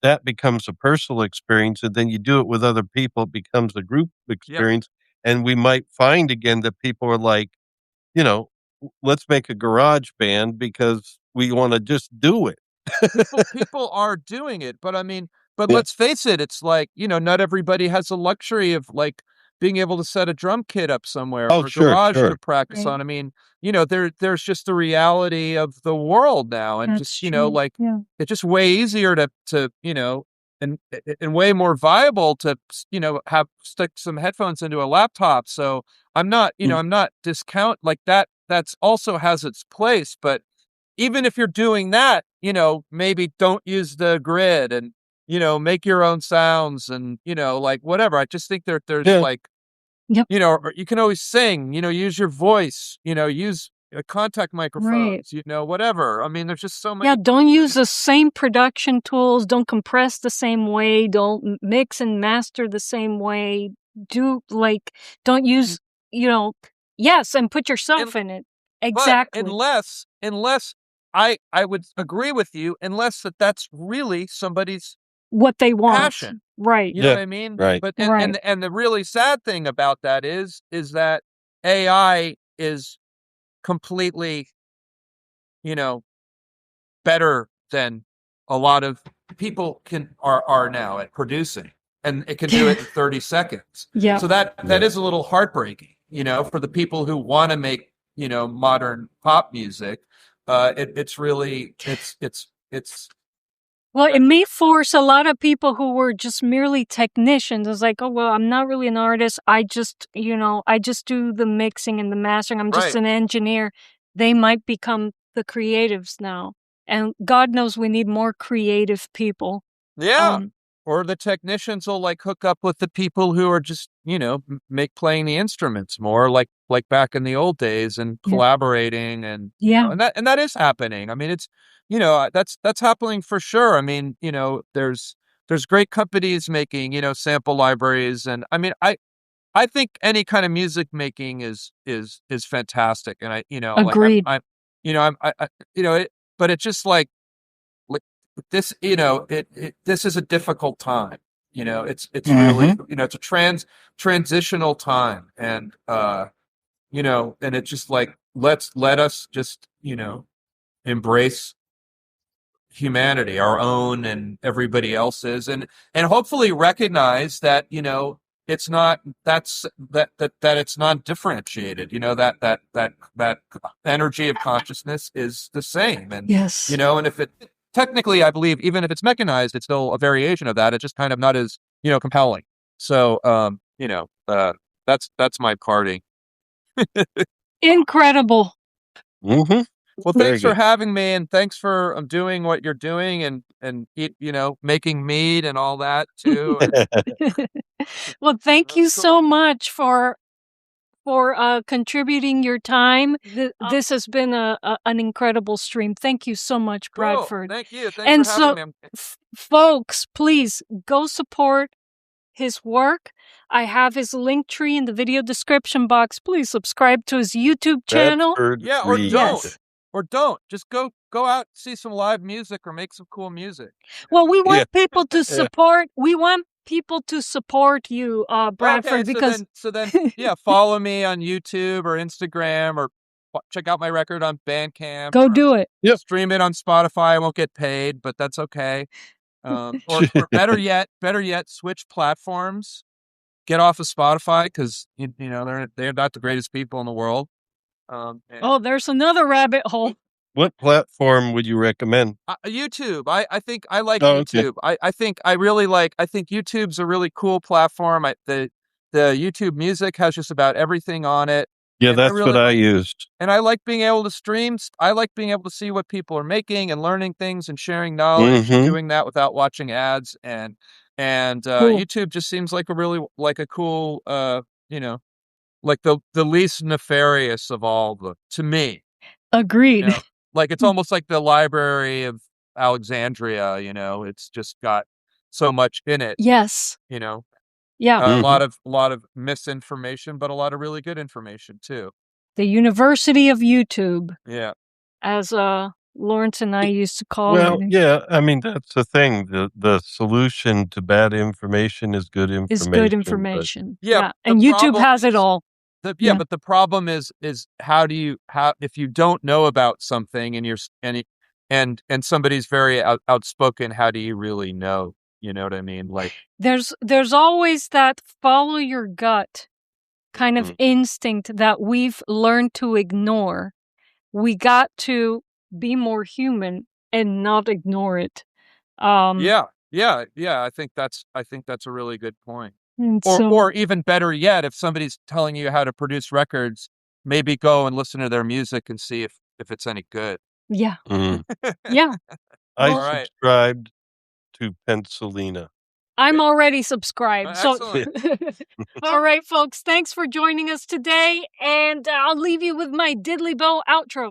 that becomes a personal experience, and then you do it with other people, it becomes a group experience, and we might find again that people are like, let's make a garage band because we want to just do it. People are doing it, but I mean, let's face it, it's like, not everybody has the luxury of like being able to set a drum kit up somewhere or a garage to practice on. I mean, there's just the reality of the world now, and just, like it's just way easier to and way more viable to, have stick some headphones into a laptop. So I'm not, I'm not discount like that. That's also has its place, but even if you're doing that, maybe don't use the grid, and, make your own sounds, and, like whatever. I just think there's like, or you can always sing, use your voice, use contact microphones, whatever. I mean, there's just so many. Yeah, don't use the same production tools. Don't compress the same way. Don't mix and master the same way. Don't use, yes, and put yourself in it. Exactly. But unless I would agree with you, unless that's really somebody's what they want. Passion. Right. You know what I mean? Right. But and the really sad thing about that is that AI is completely, better than a lot of people are now at producing, and it can do it in 30 seconds. Yeah. So that is a little heartbreaking, for the people who want to make, modern pop music. It's really it's well, it may force a lot of people who were just merely technicians. It's like, oh, well, I'm not really an artist. I just do the mixing and the mastering. I'm just an engineer. They might become the creatives now. And God knows we need more creative people. Yeah. Or the technicians will like hook up with the people who are just, playing the instruments more like back in the old days, and collaborating, and and that is happening. I mean, it's, that's happening for sure. I mean, there's great companies making, sample libraries, and I mean, I think any kind of music making is fantastic, and I, agreed. like but it's just like this, this is a difficult time. It's really, it's a transitional time, and and it's just like let us just embrace humanity, our own and everybody else's, and hopefully recognize that it's not that it's not differentiated. You know, that energy of consciousness is the same, and Yes. you know, and if it technically, I believe, even if it's mechanized, it's still a variation of that. It's just kind of not as, you know, compelling. So, you know, that's my party. Incredible. Mm-hmm. Well, Very thanks for good. having me, and thanks for doing what you're doing, and you know, making mead and all that too. Well, thank That's you cool. so much for contributing your time. This has been an incredible stream. Thank you so much, Cool. Bradford. Thank you. Thanks And for so, having me. folks, please go support his work. I have his link tree in the video description box. Please subscribe to his YouTube channel. Bradford Yeah, or Reed. don't. Yes. Or don't. Just go out, see some live music, or make some cool music. Well, we want Yeah. people to support. We want people to support you, Bradford, Okay, because so then, yeah, follow me on YouTube or Instagram, or check out my record on Bandcamp. go or do it. Yep. Stream it on Spotify. I won't get paid, but that's okay. Or better yet, switch platforms. Get off of Spotify, because you know they're not the greatest people in the world. Oh, there's another rabbit hole. What platform would you recommend? YouTube. I think I like Oh, okay. YouTube. I think I really like. I think YouTube's a really cool platform. The YouTube music has just about everything on it. Yeah, And I that's really what I used. And I like being able to stream. I like being able to see what people are making and learning things and sharing knowledge and Mhm. doing that without watching ads. And Cool. YouTube just seems like a cool, you know, like the least nefarious of all to me. Agreed. You know, like it's almost like the Library of Alexandria. You know, it's just got so much in it. Yes. You know, Yeah. a Mhm. lot of misinformation, but a lot of really good information too. The University of YouTube, Yeah. as Lawrence and I used to call Well, it, yeah, I mean, that's the thing. The solution to bad information is good is good information, but information. Yeah, Yeah. the And YouTube problem has it all. Yeah. but the problem is how if you don't know about something and and somebody's very outspoken, how do you really know? You know what I mean? Like, There's always that follow your gut kind of Mhm. instinct that we've learned to ignore. We got to be more human and not ignore it. yeah. I think that's a really good point. And Or so, even better yet, if somebody's telling you how to produce records, maybe go and listen to their music and see if it's any good. yeah. Mhm. Yeah. I All Well, right. subscribed to Pennsylvania. I'm already subscribed. So, Excellent. all right, folks, thanks for joining us today. And I'll leave you with my diddly bow outro.